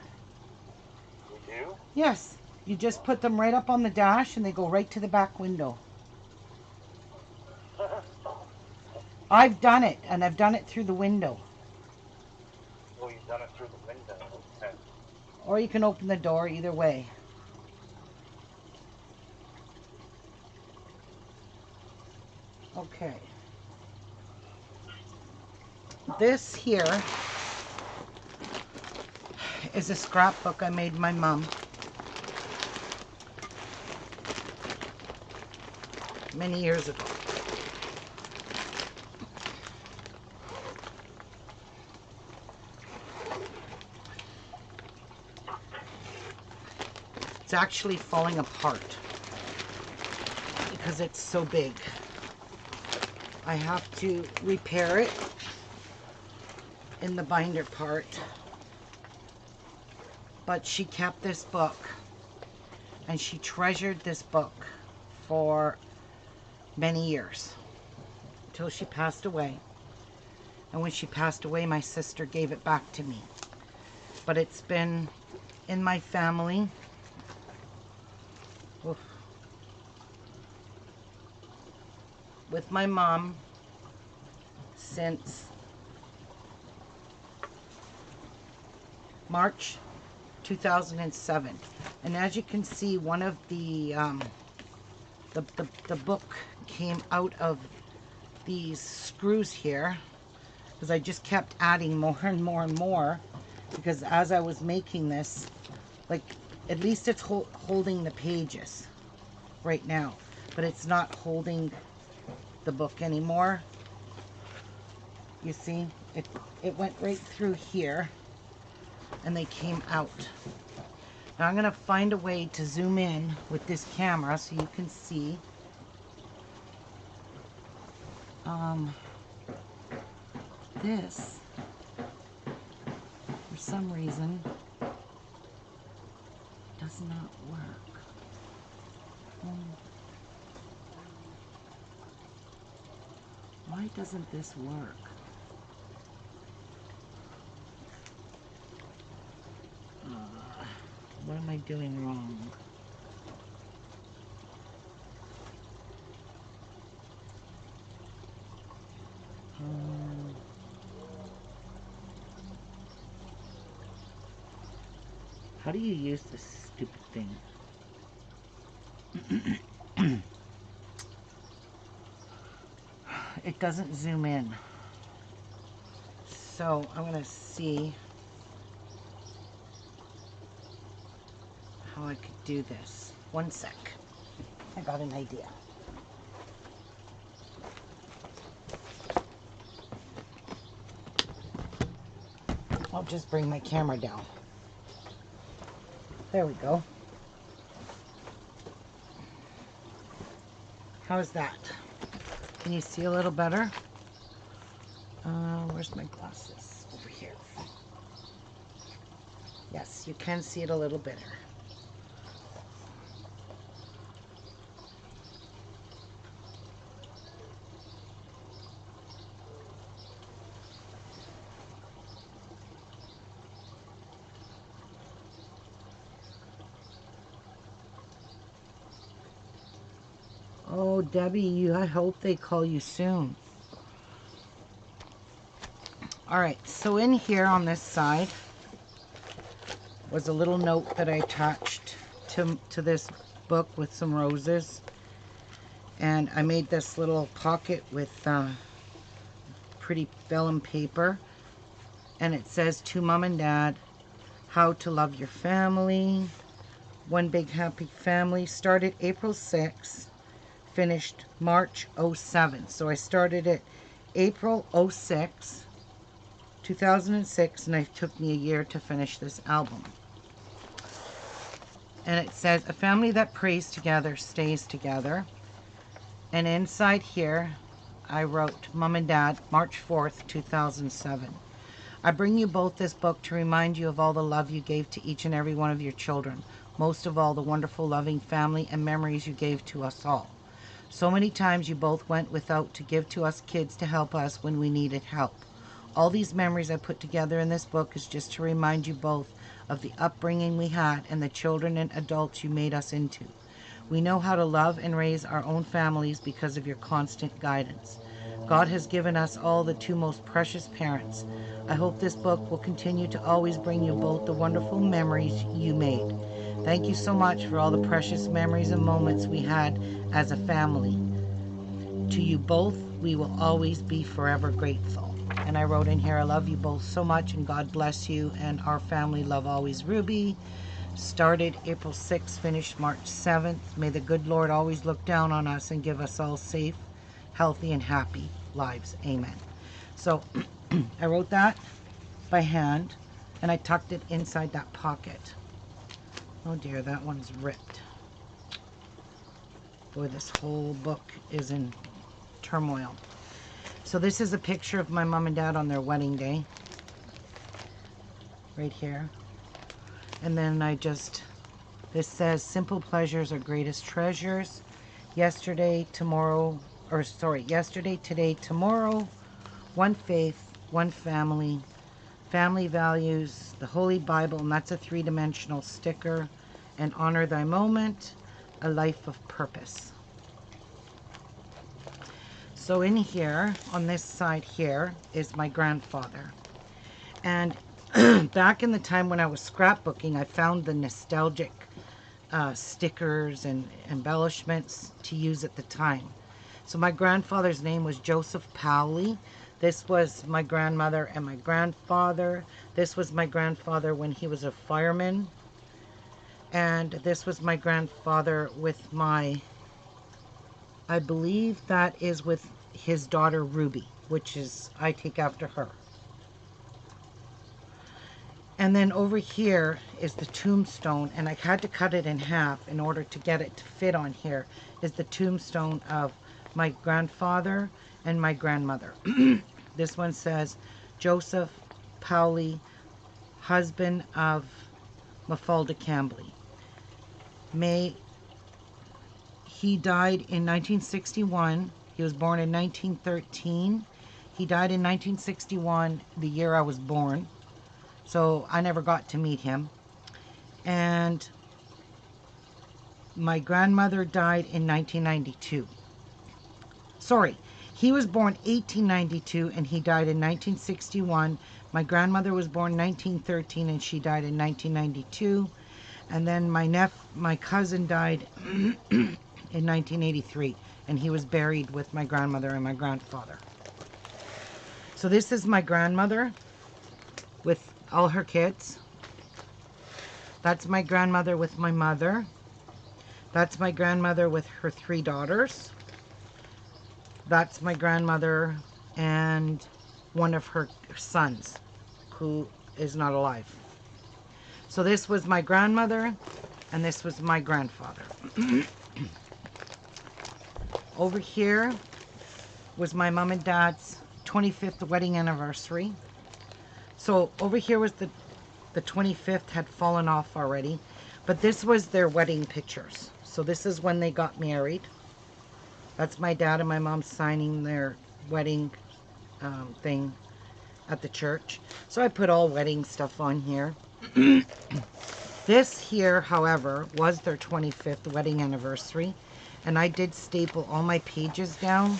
You do? Yes. You just put them right up on the dash and they go right to the back window. I've done it, and I've done it through the window. Oh, you've done it through the window. Okay. Or you can open the door, either way. Okay. This here is a scrapbook I made my mom. Many years ago. It's actually falling apart because it's so big. I have to repair it in the binder part. But she kept this book and she treasured this book for many years until she passed away. And when she passed away, my sister gave it back to me. But it's been in my family. Oof. With my mom since March 2007. And as you can see, one of the book came out of these screws here because I just kept adding more and more and more, because as I was making this, like, at least it's holding the pages right now, but it's not holding the book anymore. You see, it went right through here and they came out. Now I'm going to find a way to zoom in with this camera so you can see. This, for some reason, does not work. Why doesn't this work? What am I doing wrong? How do you use this stupid thing? It doesn't zoom in. So I'm going to see how I could do this. One sec. I got an idea. I'll just bring my camera down. There we go. How's that? Can you see a little better? Where's my glasses? Over here. Yes, you can see it a little better. Oh, Debbie, I hope they call you soon. All right, so in here on this side was a little note that I attached to this book with some roses. And I made this little pocket with pretty vellum paper. And it says, to Mom and Dad, how to love your family. One big happy family. Started April 6th. Finished March 07. So I started it April 06, 2006, and it took me a year to finish this album. And it says, a family that prays together stays together. And inside here, I wrote, Mom and Dad, March 4th, 2007. I bring you both this book to remind you of all the love you gave to each and every one of your children. Most of all, the wonderful, loving family and memories you gave to us all. So many times you both went without to give to us kids to help us when we needed help. All these memories I put together in this book is just to remind you both of the upbringing we had and the children and adults you made us into. We know how to love and raise our own families because of your constant guidance. God has given us all the two most precious parents. I hope this book will continue to always bring you both the wonderful memories you made. Thank you so much for all the precious memories and moments we had as a family. To you both, we will always be forever grateful. And I wrote in here, I love you both so much and God bless you and our family. Love always, Ruby. Started April 6th, finished March 7th. May the good Lord always look down on us and give us all safe, healthy, and happy lives. Amen. So I wrote that by hand and I tucked it inside that pocket. Oh dear, that one's ripped. Boy, this whole book is in turmoil. So this is a picture of my mom and dad on their wedding day. Right here. And then this says, simple pleasures are greatest treasures. Yesterday, today, tomorrow. One faith, one family. Family values, the Holy Bible, and that's a 3-dimensional sticker. And honor thy moment, a life of purpose. So in here, on this side here, is my grandfather. And back in the time when I was scrapbooking, I found the nostalgic stickers and embellishments to use at the time. So my grandfather's name was Joseph Powley. This was my grandmother and my grandfather. This was my grandfather when he was a fireman. And this was my grandfather with I believe that is with his daughter Ruby, which is, I take after her. And then over here is the tombstone, and I had to cut it in half in order to get it to fit on here, is the tombstone of my grandfather and my grandmother. This one says, Joseph Powley, husband of Mafalda Cambley. He died in 1961. He was born in 1913. He died in 1961, the year I was born. So I never got to meet him. And my grandmother died in 1992. Sorry, he was born 1892 and he died in 1961. My grandmother was born 1913 and she died in 1992. And then my cousin died in 1983, and he was buried with my grandmother and my grandfather. So this is my grandmother with all her kids. That's my grandmother with my mother. That's my grandmother with her 3 daughters. That's my grandmother and one of her sons, who is not alive. So this was my grandmother, and this was my grandfather. Over here was my mom and dad's 25th wedding anniversary. So over here was the 25th had fallen off already, but this was their wedding pictures. So this is when they got married. That's my dad and my mom signing their wedding thing at the church. So I put all wedding stuff on here. This here, however, was their 25th wedding anniversary, and I did staple all my pages down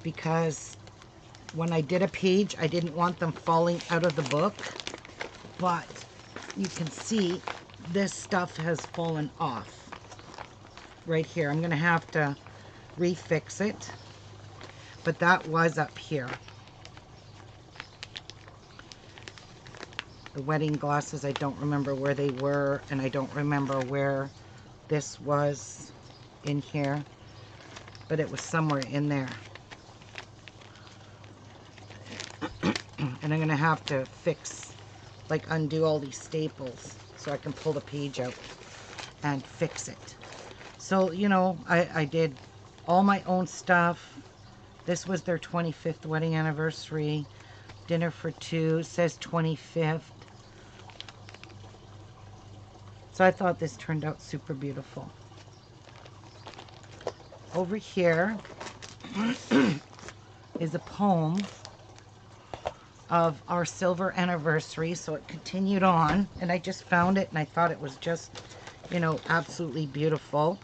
because when I did a page, I didn't want them falling out of the book. But you can see this stuff has fallen off right here. I'm going to have to refix it, but that was up here. The wedding glasses, I don't remember where they were, and I don't remember where this was in here, but it was somewhere in there. And I'm going to have to fix, like undo all these staples so I can pull the page out and fix it. So, you know, I did all my own stuff. This was their 25th wedding anniversary. Dinner for two, says 25th. So I thought this turned out super beautiful. Over here is a poem of our silver anniversary. So it continued on, and I just found it and I thought it was just, you know, absolutely beautiful.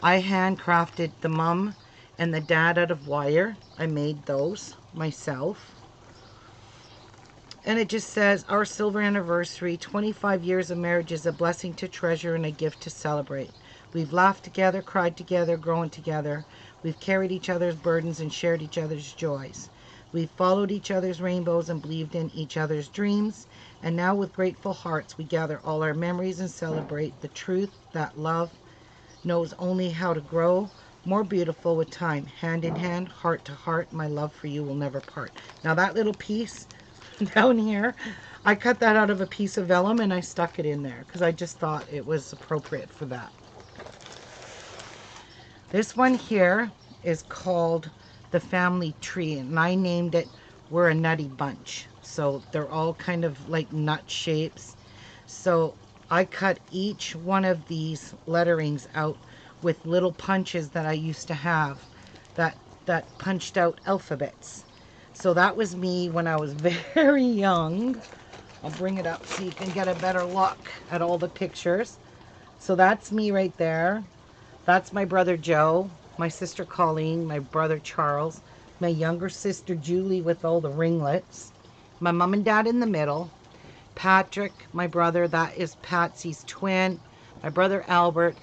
I handcrafted the mum and the dad out of wire. I made those myself. And it just says, our silver anniversary, 25 years of marriage is a blessing to treasure and a gift to celebrate. We've laughed together, cried together, grown together. We've carried each other's burdens and shared each other's joys. We've followed each other's rainbows and believed in each other's dreams. And now with grateful hearts, we gather all our memories and celebrate the truth that love knows only how to grow more beautiful with time. Hand in hand, heart to heart, my love for you will never part. Now that little piece down here, I cut that out of a piece of vellum and I stuck it in there because I just thought it was appropriate for that. This one here is called the family tree, and I named it We're a Nutty Bunch. So they're all kind of like nut shapes. So I cut each one of these letterings out with little punches that I used to have that punched out alphabets. So that was me when I was very young. I'll bring it up so you can get a better look at all the pictures. So that's me right there. That's my brother Joe, my sister Colleen, my brother Charles, my younger sister Julie with all the ringlets, my mom and dad in the middle, Patrick, my brother, that is Patsy's twin, my brother Albert,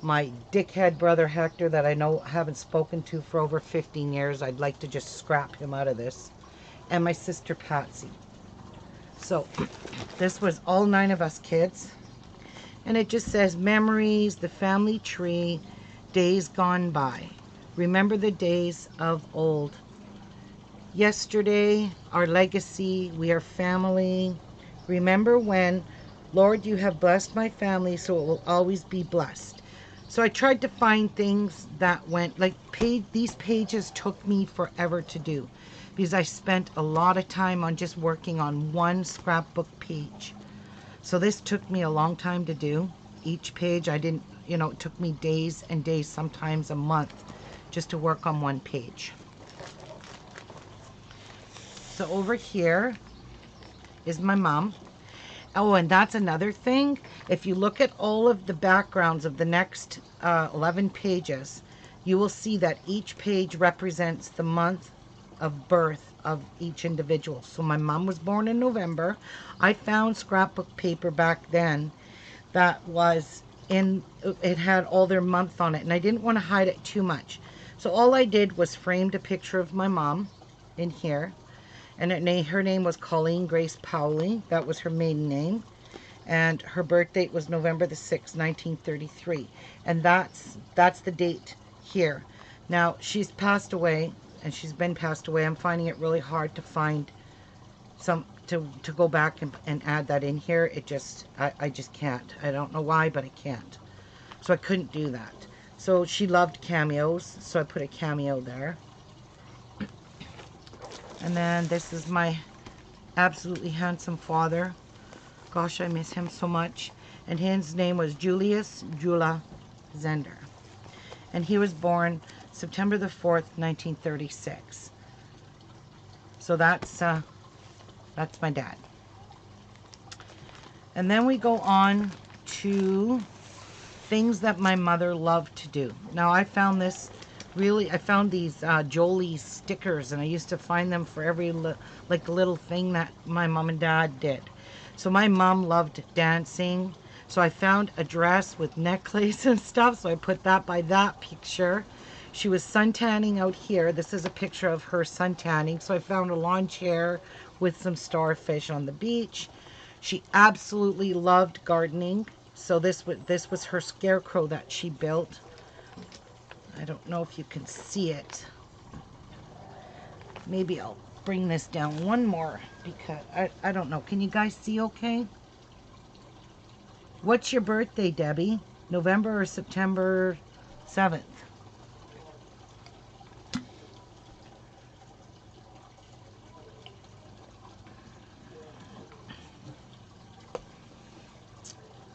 my dickhead brother Hector that I know haven't spoken to for over 15 years. I'd like to just scrap him out of this. And my sister Patsy. So this was all 9 of us kids. And it just says, memories, the family tree, days gone by. Remember the days of old. Yesterday, our legacy, we are family. Remember when, Lord, you have blessed my family, so it will always be blessed. So I tried to find things that went, like these pages took me forever to do because I spent a lot of time on just working on one scrapbook page. So this took me a long time to do. Each page, I didn't, you know, it took me days and days, sometimes a month, just to work on one page. So over here is my mom. Oh, and that's another thing. If you look at all of the backgrounds of the next 11 pages, you will see that each page represents the month of birth of each individual. So my mom was born in November. I found scrapbook paper back then that was it had all their month on it, and I didn't want to hide it too much. So all I did was framed a picture of my mom in here. And her name was Colleen Grace Powley. That was her maiden name. And her birth date was November the 6th, 1933. And that's the date here. Now, she's passed away, and she's been passed away. I'm finding it really hard to find some, to go back and add that in here. It just, I just can't. I don't know why, but I can't. So I couldn't do that. So she loved cameos, so I put a cameo there. And then this is my absolutely handsome father. Gosh, I miss him so much. And his name was Julius Jula Zender. And he was born September the 4th, 1936. So that's my dad. And then we go on to things that my mother loved to do. Now I found this I found these Jolie stickers, and I used to find them for every little thing that my mom and dad did. So my mom loved dancing, so I found a dress with necklace and stuff, so I put that by that picture. She was suntanning out here. This is a picture of her suntanning, so I found a lawn chair with some starfish on the beach. She absolutely loved gardening, so this was her scarecrow that she built. I don't know if you can see it. Maybe I'll bring this down one more because I don't know. Can you guys see okay? What's your birthday, Debbie? November or September 7th?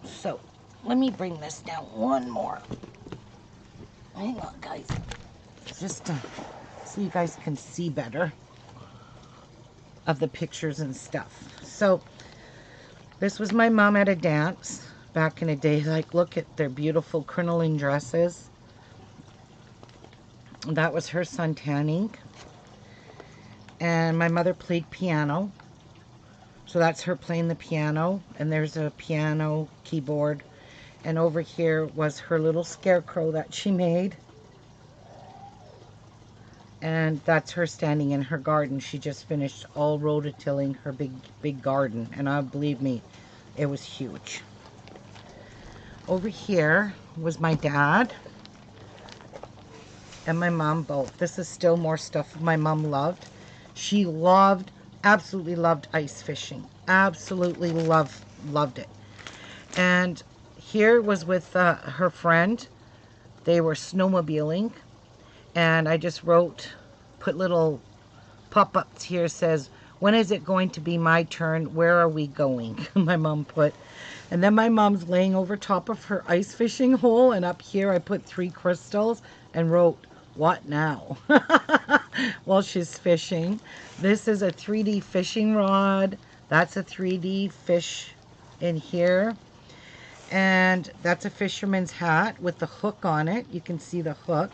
So, let me bring this down one more. Hang on, guys. Just so you guys can see better of the pictures and stuff. So, this was my mom at a dance back in the day. Like, look at their beautiful crinoline dresses. That was her son tanning. And my mother played piano. So that's her playing the piano. And there's a piano keyboard. And over here was her little scarecrow that she made. And that's her standing in her garden. She just finished all rototilling her big garden. And believe me, it was huge. Over here was my dad and my mom both. This is still more stuff my mom loved. She absolutely loved ice fishing. Absolutely loved it. And here was with her friend. They were snowmobiling. And I just put little pop-ups here, says, when is it going to be my turn? Where are we going? My mom put. And then my mom's laying over top of her ice fishing hole. And up here I put 3 crystals and wrote, what now? While she's fishing. This is a 3D fishing rod. That's a 3D fish in here. And that's a fisherman's hat with the hook on it. You can see the hook.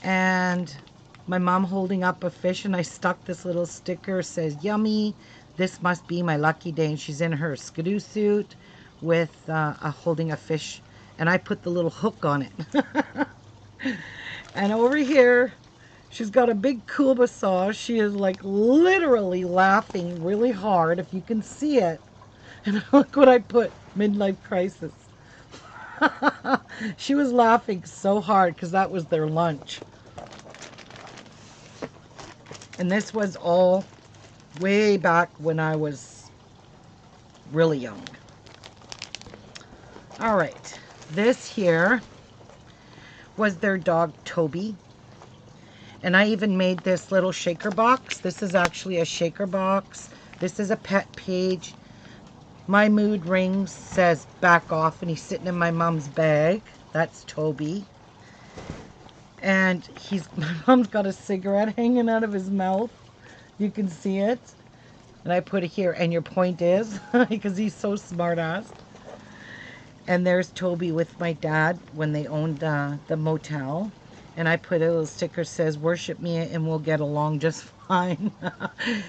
And my mom holding up a fish, and I stuck this little sticker, says yummy, this must be my lucky day. And she's in her skidoo suit with holding a fish, and I put the little hook on it. And over here she's got a big kuba saw. She is like literally laughing really hard, if you can see it. And look what I put, midlife crisis. She was laughing so hard because that was their lunch. And this was all way back when I was really young. All right, this here was their dog Toby. And I even made this little shaker box. This is actually a shaker box. This is a pet page. My mood rings says back off, and he's sitting in my mom's bag. That's Toby. And my mom's got a cigarette hanging out of his mouth. You can see it. And I put it here, and your point is, because he's so smart ass. And there's Toby with my dad when they owned the motel. And I put a little sticker says, worship me and we'll get along just fine.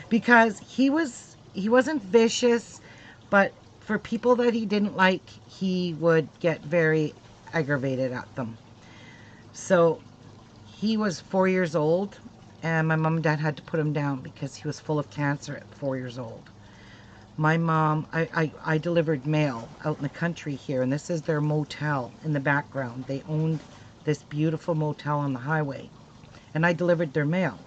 Because he wasn't vicious, but for people that he didn't like, he would get very aggravated at them. So he was 4 years old, and my mom and dad had to put him down because he was full of cancer at 4 years old. My mom, I delivered mail out in the country here, and this is their motel in the background. They owned this beautiful motel on the highway, and I delivered their mail.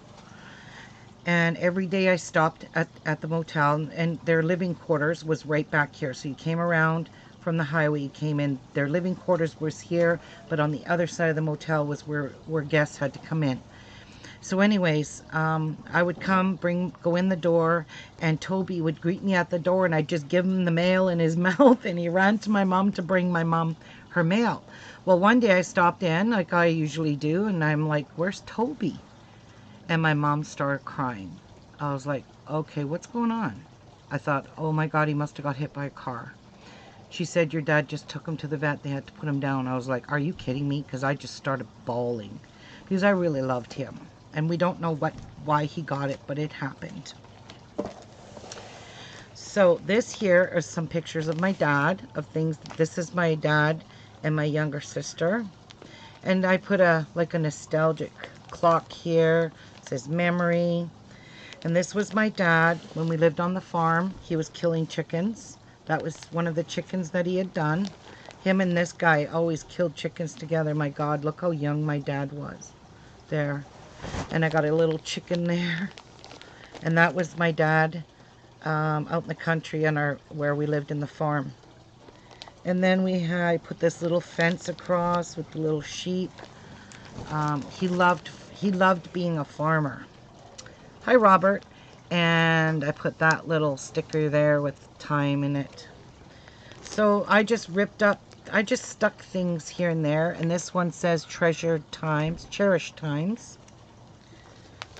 And every day I stopped at the motel, and their living quarters was right back here. So you came around from the highway, you came in, their living quarters was here, but on the other side of the motel was where guests had to come in. So anyways, I would go in the door, and Toby would greet me at the door, and I'd just give him the mail in his mouth, and he ran to my mom to bring my mom her mail. Well, one day I stopped in, like I usually do, and I'm like, where's Toby? And my mom started crying. I was like, okay, what's going on? I thought, oh my God, he must have got hit by a car. She said, your dad just took him to the vet. They had to put him down. I was like, are you kidding me? Because I just started bawling because I really loved him. And we don't know why he got it, but it happened. So this here are some pictures of my dad, of things. This is my dad and my younger sister. And I put like a nostalgic clock here. It says memory. And this was my dad when we lived on the farm. He was killing chickens. That was one of the chickens that he had done. Him and this guy always killed chickens together. My God, look how young my dad was. There. And I got a little chicken there. And that was my dad out in the country on where we lived in the farm. And then I put this little fence across with the little sheep. He loved being a farmer. Hi, Robert. And I put that little sticker there with time in it. So I just stuck things here and there. And this one says treasured times, cherished times.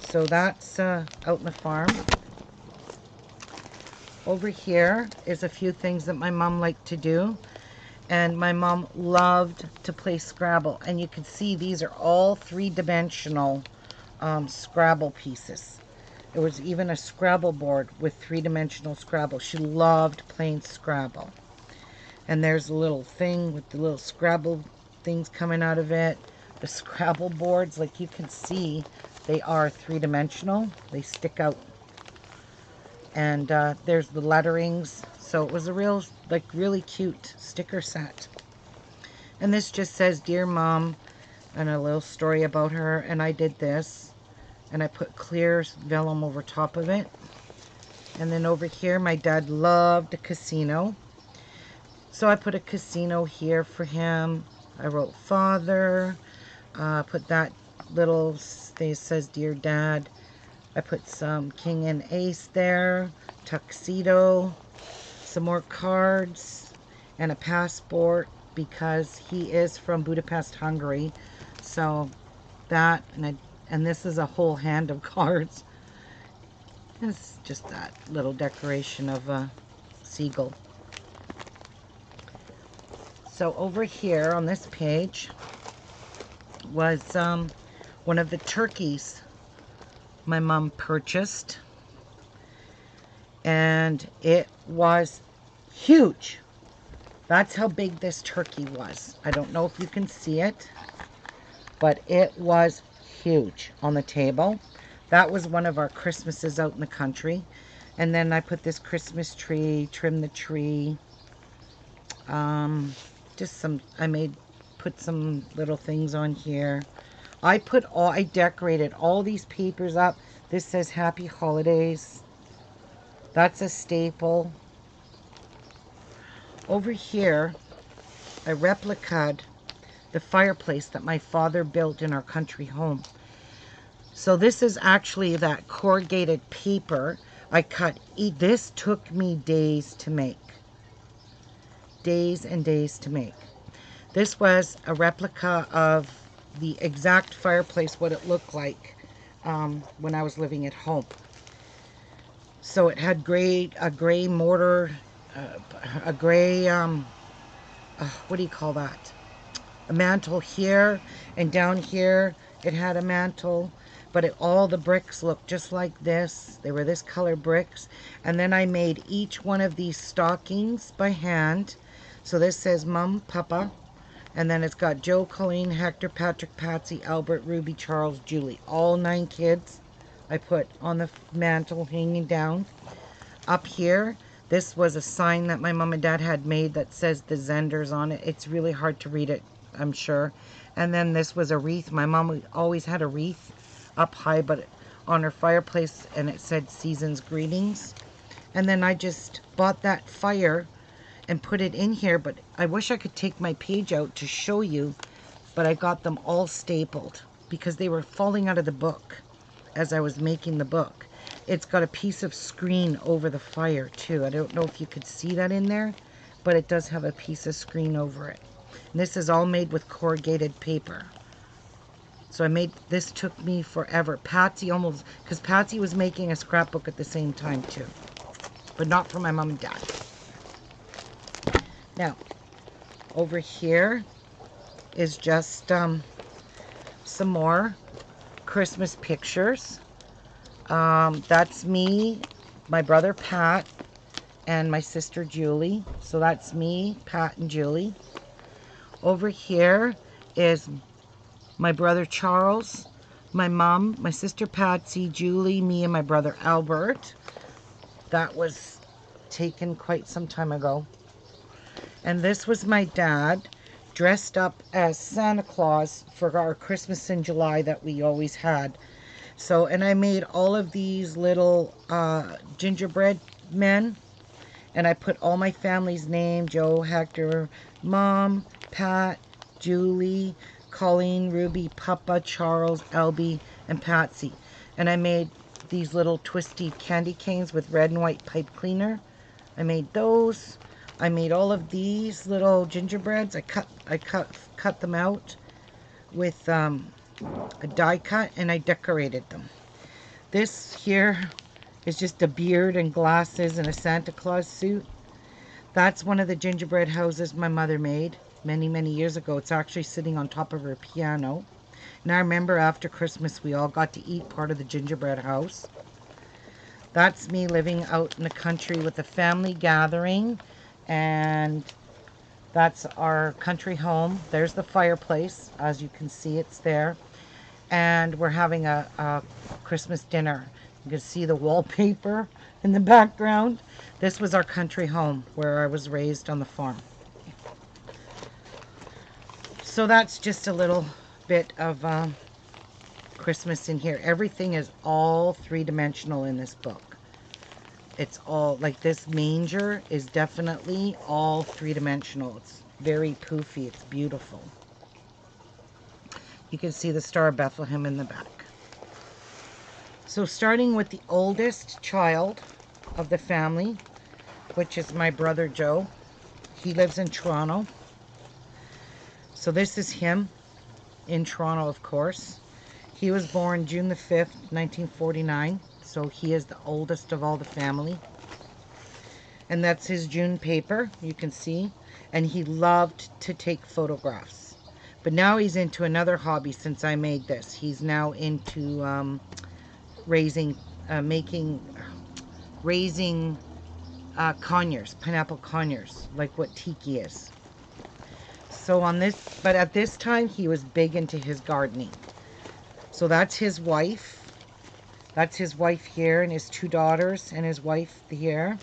So that's out in the farm. Over here is a few things that my mom liked to do. And my mom loved to play Scrabble. And you can see these are all three-dimensional Scrabble pieces. There was even a Scrabble board with three-dimensional Scrabble. She loved playing Scrabble. And there's a little thing with the little Scrabble things coming out of it. The Scrabble boards, like you can see, they are three-dimensional. They stick out. And there's the letterings. So it was a really cute sticker set. And this just says, Dear Mom, and a little story about her. And I did this. And I put clear vellum over top of it. And then over here, my dad loved a casino. So I put a casino here for him. I wrote Father. Put that little thing that says, Dear Dad. I put some king and ace there. Tuxedo. Some more cards. And a passport because he is from Budapest, Hungary. So that, and this is a whole hand of cards. It's just that little decoration of a seagull. So over here on this page was one of the turkeys my mom purchased. And it was huge. That's how big this turkey was. I don't know if you can see it, but it was huge on the table. That was one of our Christmases out in the country. And then I put this Christmas tree, trim the tree. Put some little things on here. I decorated all these papers up. This says Happy Holidays. That's a staple. Over here, I replicated the fireplace that my father built in our country home. So this is actually that corrugated paper I cut. This took me days to make. Days and days to make. This was a replica of the exact fireplace, what it looked like when I was living at home. So it had a gray mortar, a gray, what do you call that? A mantle here, and down here it had a mantle, but all the bricks looked just like this. They were this color bricks. And then I made each one of these stockings by hand. So this says Mom, Papa, and then it's got Joe, Colleen, Hector, Patrick, Patsy, Albert, Ruby, Charles, Julie. All 9 kids I put on the mantle hanging down. Up here, this was a sign that my mom and dad had made that says the Zenders on it. It's really hard to read it, I'm sure. And then this was a wreath. My mom always had a wreath up high, but on her fireplace, and it said Season's Greetings. And then I just bought that fire and put it in here, but I wish I could take my page out to show you, but I got them all stapled because they were falling out of the book as I was making the book. It's got a piece of screen over the fire too. I don't know if you could see that in there, but it does have a piece of screen over it. And this is all made with corrugated paper. So this took me forever. Because Patsy was making a scrapbook at the same time too, but not for my mom and dad. Now, over here is just some more Christmas pictures. That's me, my brother Pat, and my sister Julie. So that's me, Pat, and Julie. Over here is my brother Charles, my mom, my sister Patsy, Julie, me, and my brother Albert. That was taken quite some time ago. And this was my dad dressed up as Santa Claus for our Christmas in July that we always had. So, and I made all of these little gingerbread men, and I put all my family's name: Joe, Hector, Mom, Pat, Julie, Colleen, Ruby, Papa, Charles, Albie, and Patsy. And I made these little twisty candy canes with red and white pipe cleaner. I made those. I made all of these little gingerbreads. I cut them out with a die cut, and I decorated them. This here is just a beard and glasses and a Santa Claus suit. That's one of the gingerbread houses my mother made many, many years ago. It's actually sitting on top of her piano. And I remember after Christmas we all got to eat part of the gingerbread house. That's me living out in the country with a family gathering, and that's our country home. There's the fireplace. As you can see, it's there. And we're having a Christmas dinner. You can see the wallpaper in the background. This was our country home where I was raised on the farm. So that's just a little bit of Christmas in here. Everything is all three-dimensional in this book. It's all, like this manger is definitely all three-dimensional. It's very poofy. It's beautiful. You can see the Star of Bethlehem in the back. So starting with the oldest child of the family, which is my brother Joe. He lives in Toronto. So this is him in Toronto, of course. He was born June the 5th, 1949. So he is the oldest of all the family. And that's his June paper, you can see. And he loved to take photographs. But now he's into another hobby since I made this. He's now into raising conures, pineapple conures, like what tiki is. So on this, but at this time he was big into his gardening. So that's his wife. That's his wife here, and his two daughters, and his wife here.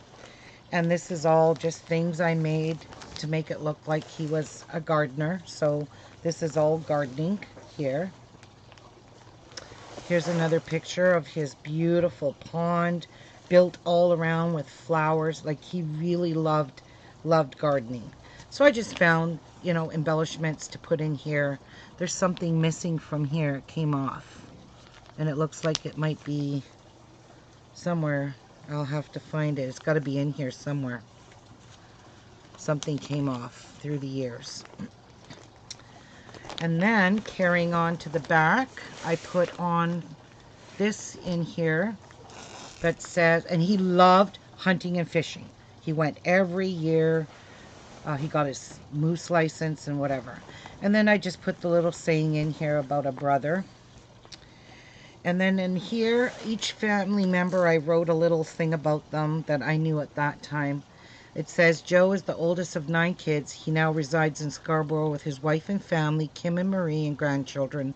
And this is all just things I made to make it look like he was a gardener. So this is all gardening here. Here's another picture of his beautiful pond, built all around with flowers. Like, he really loved gardening. So I just found, you know, embellishments to put in here. There's something missing from here. It came off. And it looks like it might be somewhere. I'll have to find it. It's got to be in here somewhere. Something came off through the years. And then, carrying on to the back, I put on this in here that says, and he loved hunting and fishing. He went every year. He got his moose license and whatever. And then I just put the little saying in here about a brother. And then in here, each family member, I wrote a little thing about them that I knew at that time. It says, Joe is the oldest of 9 kids. He now resides in Scarborough with his wife and family, Kim and Marie, and grandchildren.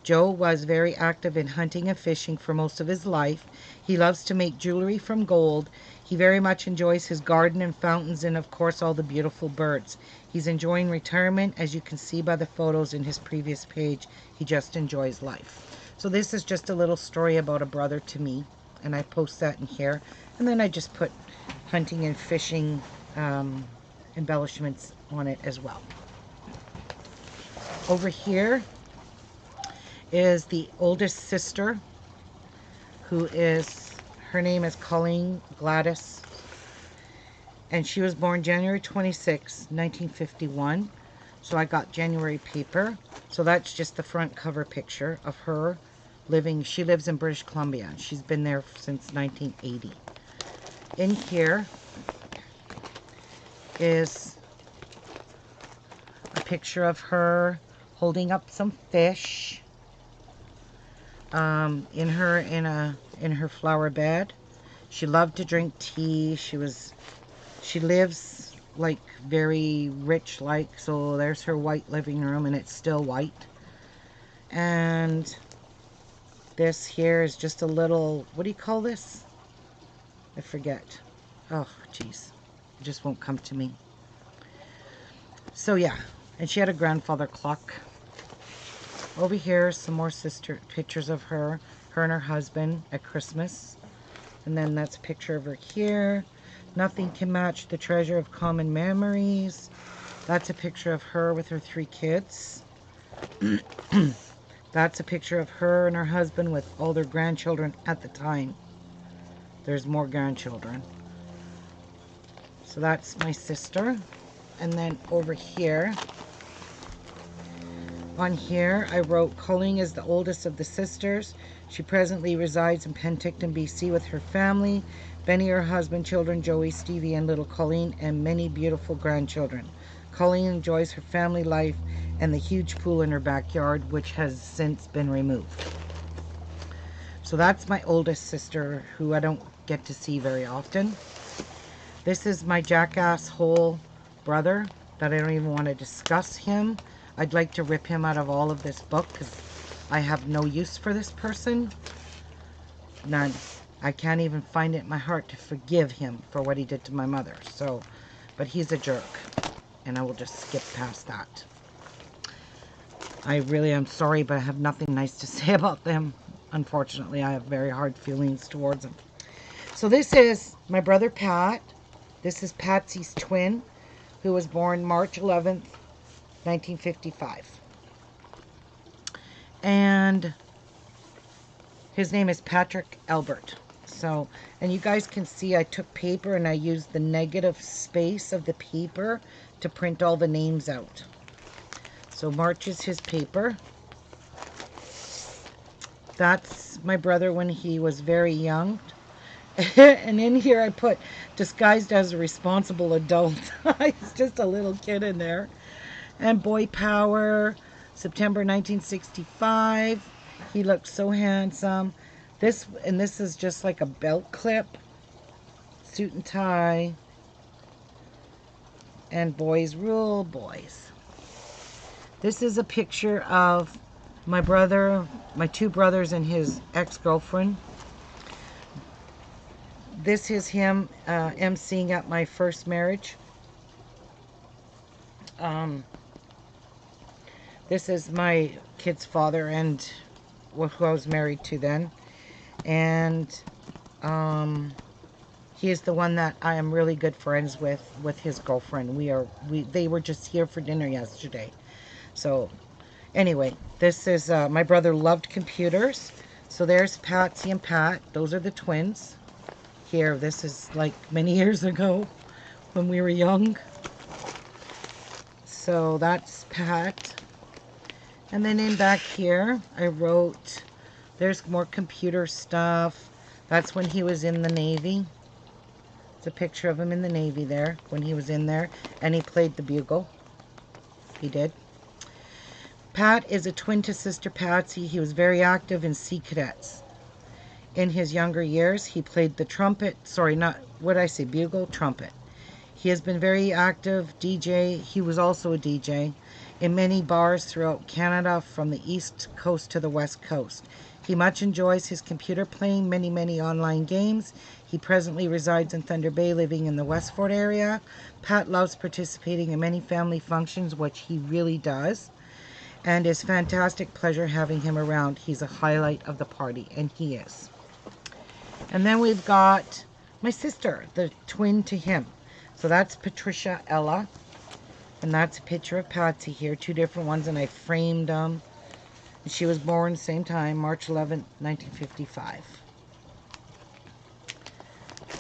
Joe was very active in hunting and fishing for most of his life. He loves to make jewelry from gold. He very much enjoys his garden and fountains and, of course, all the beautiful birds. He's enjoying retirement. As you can see by the photos in his previous page, he just enjoys life. So this is just a little story about a brother to me, and I post that in here. And then I just put hunting and fishing embellishments on it as well. Over here is the oldest sister, her name is Colleen Gladys, and she was born January 26, 1951. So I got January paper. So that's just the front cover picture of her living. She lives in British Columbia. She's been there since 1980. In here is a picture of her holding up some fish in her flower bed. She loved to drink tea. She lives like very rich, like, so there's her white living room, and it's still white. And this here is just a little, what do you call this? I forget. Oh, jeez. It just won't come to me. So yeah, and she had a grandfather clock. Over here, some more sister pictures of her her and her husband at Christmas. And then that's a picture of her here. Nothing can match the treasure of common memories. That's a picture of her with her 3 kids. That's a picture of her and her husband with all their grandchildren at the time. There's more grandchildren. So that's my sister. And then over here, on here, I wrote, Colleen is the oldest of the sisters. She presently resides in Penticton, BC with her family. Benny, her husband, children, Joey, Stevie, and little Colleen, and many beautiful grandchildren. Colleen enjoys her family life and the huge pool in her backyard, which has since been removed. So that's my oldest sister, who I don't get to see very often. This is my jackass hole brother that I don't even want to discuss him. I'd like to rip him out of all of this book because I have no use for this person. None. I can't even find it in my heart to forgive him for what he did to my mother. So, but he's a jerk. And I will just skip past that. I really am sorry, but I have nothing nice to say about them. Unfortunately, I have very hard feelings towards them. So this is my brother Pat. This is Patsy's twin, who was born March 11th, 1955. And his name is Patrick Albert. So, and you guys can see I took paper and I used the negative space of the paper to print all the names out. So March is his paper. That's my brother when he was very young. And in here I put disguised as a responsible adult. He's just a little kid in there. And Boy Power, September 1965. He looked so handsome. This is just like a belt clip. Suit and tie. And Boys Rule Boys. This is a picture of my brother, my 2 brothers and his ex-girlfriend. This is him emceeing at my first marriage. This is my kid's father and who I was married to then. And he is the one that I am really good friends with his girlfriend. They were just here for dinner yesterday. So anyway, this is my brother loved computers. So there's Patsy and Pat. Those are the twins. Here, this is like many years ago when we were young. So that's Pat. And then in back here, I wrote, there's more computer stuff. That's when he was in the Navy. It's a picture of him in the Navy there, when he was in there. And he played the bugle. He did. Pat is a twin to Sister Patsy. He was very active in Sea Cadets. In his younger years, he played the trumpet. Sorry, not, what did I say? Bugle? Trumpet. He has been very active DJ. He was also a DJ in many bars throughout Canada, from the East Coast to the West Coast. He much enjoys his computer playing many online games. He presently resides in Thunder Bay, living in the Westford area. Pat loves participating in many family functions, which he really does. And it's fantastic pleasure having him around. He's a highlight of the party, and he is. And then we've got my sister, the twin to him. So that's Patricia Ella. And that's a picture of Patsy here. 2 different ones, and I framed them. And she was born the same time, March 11th, 1955.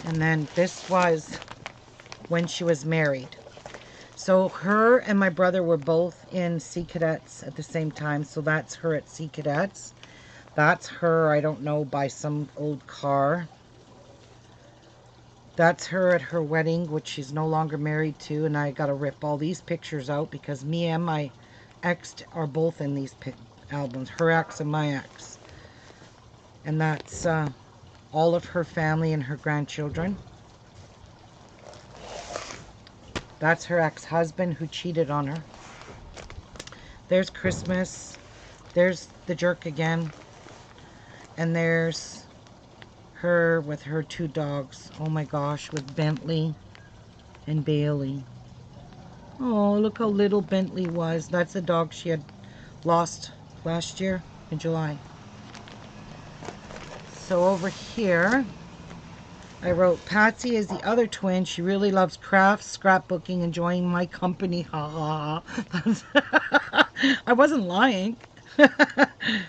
And then this was when she was married. So her and my brother were both in Sea Cadets at the same time. So that's her at Sea Cadets. That's her, I don't know, by some old car. That's her at her wedding, which she's no longer married to. And I got to rip all these pictures out because me and my ex are both in these albums. Her ex and my ex. And that's all of her family and her grandchildren. That's her ex-husband who cheated on her. There's Christmas. There's the jerk again. And there's her with her 2 dogs. Oh my gosh, with Bentley and Bailey. Oh, look how little Bentley was. That's a dog she had lost last year in July. So over here, I wrote, Patsy is the other twin. She really loves crafts, scrapbooking, enjoying my company. Ha ha ha. I wasn't lying.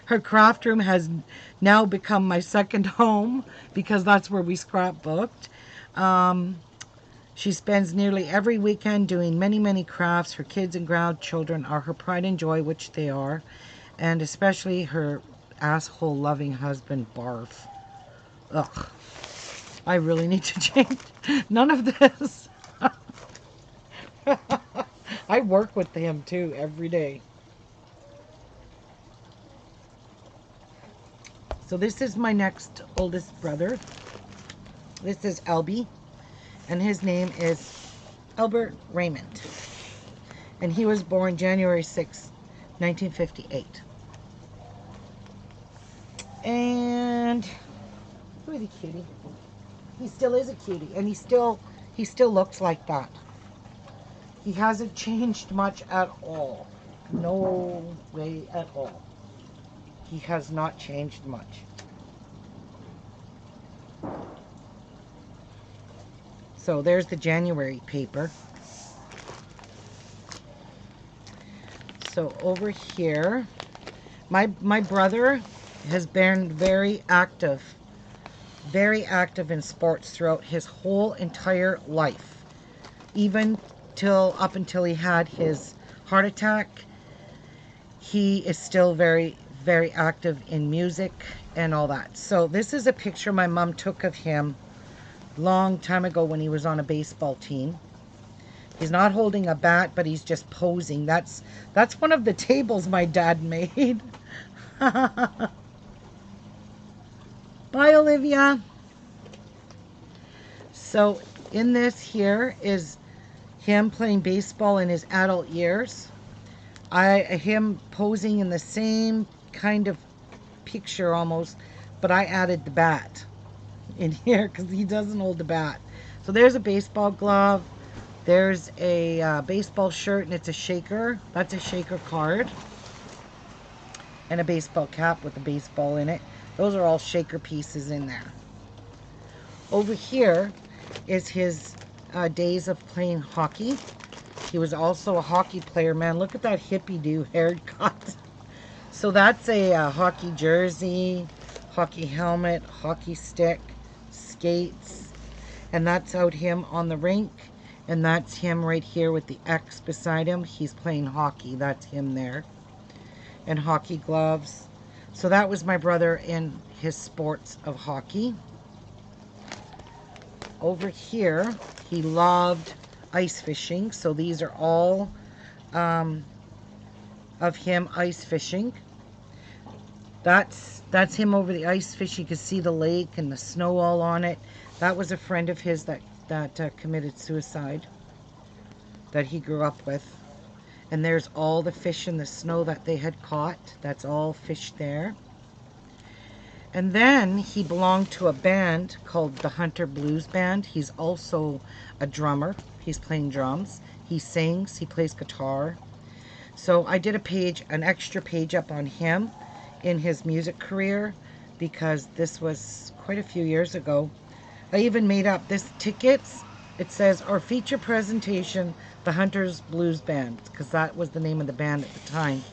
Her craft room has now become my second home because that's where we scrapbooked. She spends nearly every weekend doing many, many crafts. Her kids and grandchildren are her pride and joy, which they are, and especially her asshole-loving husband, Barf. Ugh. I really need to change none of this. I work with him too every day. So this is my next oldest brother. This is Albie, and his name is Albert Raymond. And he was born January 6, 1958. And look at the cutie. He still is a cutie, and he still looks like that. He hasn't changed much at all. No way at all. He has not changed much. So there's the January paper. So over here, my brother has been very active in sports throughout his whole entire life. Even up until he had his heart attack, he is still very, very active in music and all that. So this is a picture my mom took of him long time ago when he was on a baseball team. He's not holding a bat, but he's just posing. That's one of the tables my dad made. Bye, Olivia. So in this here is him playing baseball in his adult years. Him posing in the same kind of picture almost, but I added the bat in here because he doesn't hold the bat. So there's a baseball glove. There's a baseball shirt, and it's a shaker. That's a shaker card. And a baseball cap with a baseball in it. Those are all shaker pieces in there. Over here is his days of playing hockey. He was also a hockey player. Man, look at that hippie-do haircut. So that's a hockey jersey, hockey helmet, hockey stick, skates. And that's out him on the rink. And that's him right here with the X beside him. He's playing hockey. That's him there. And hockey gloves. So that was my brother in his sports of hockey. Over here, he loved ice fishing. So these are all of him ice fishing. That's him over the ice fish. You can see the lake and the snow all on it. That was a friend of his that committed suicide that he grew up with. And there's all the fish in the snow that they had caught. That's all fish there. And then he belonged to a band called the Hunter Blues Band. He's also a drummer. He's playing drums. He sings. He plays guitar. So I did an extra page up on him in his music career because this was quite a few years ago. I even made up this tickets. It says, our feature presentation, the Hunters Blues Band, because that was the name of the band at the time.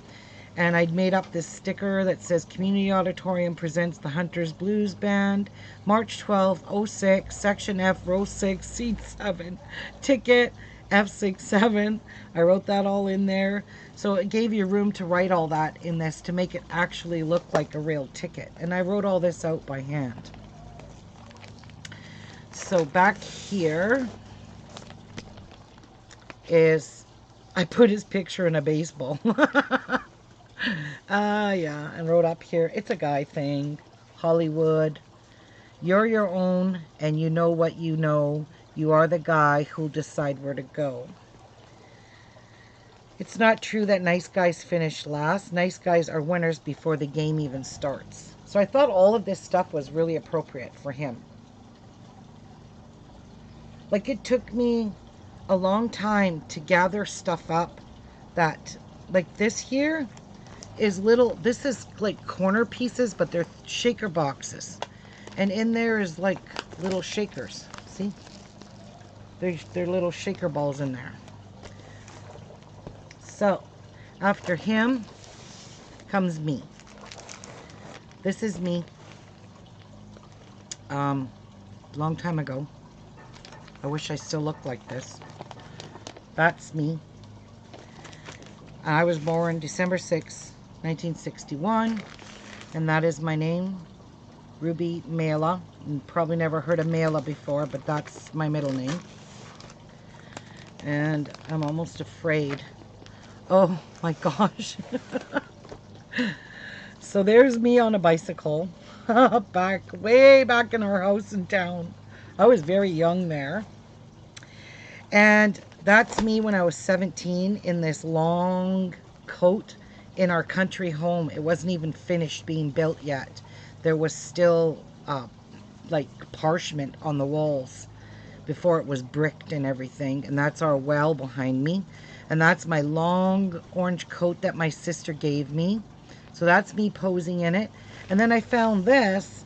And I'd made up this sticker that says, Community Auditorium presents the Hunters Blues Band, March 12th, 06, Section F, Row 6, Seat 7, ticket F67. I wrote that all in there. So it gave you room to write all that in this to make it actually look like a real ticket. And I wrote all this out by hand. So back here is, I put his picture in a baseball. Yeah, and wrote up here, it's a guy thing, Hollywood. You're your own, and you know what you know. You are the guy who'll decide where to go. It's not true that nice guys finish last. Nice guys are winners before the game even starts. So I thought all of this stuff was really appropriate for him. Like, it took me a long time to gather stuff up that, like this here is little, this is like corner pieces, but they're shaker boxes. And in there is like little shakers. See? They're little shaker balls in there. So, after him comes me. This is me. Long time ago. I wish I still looked like this. That's me. I was born December 6, 1961, and that is my name, Ruby Mela. You probably never heard of Mela before, but that's my middle name. And I'm almost afraid. Oh my gosh. So there's me on a bicycle, way back in our house in town. I was very young there. And that's me when I was 17 in this long coat in our country home. It wasn't even finished being built yet. There was still like parchment on the walls before it was bricked and everything. And that's our well behind me. And that's my long orange coat that my sister gave me. So that's me posing in it. And then I found this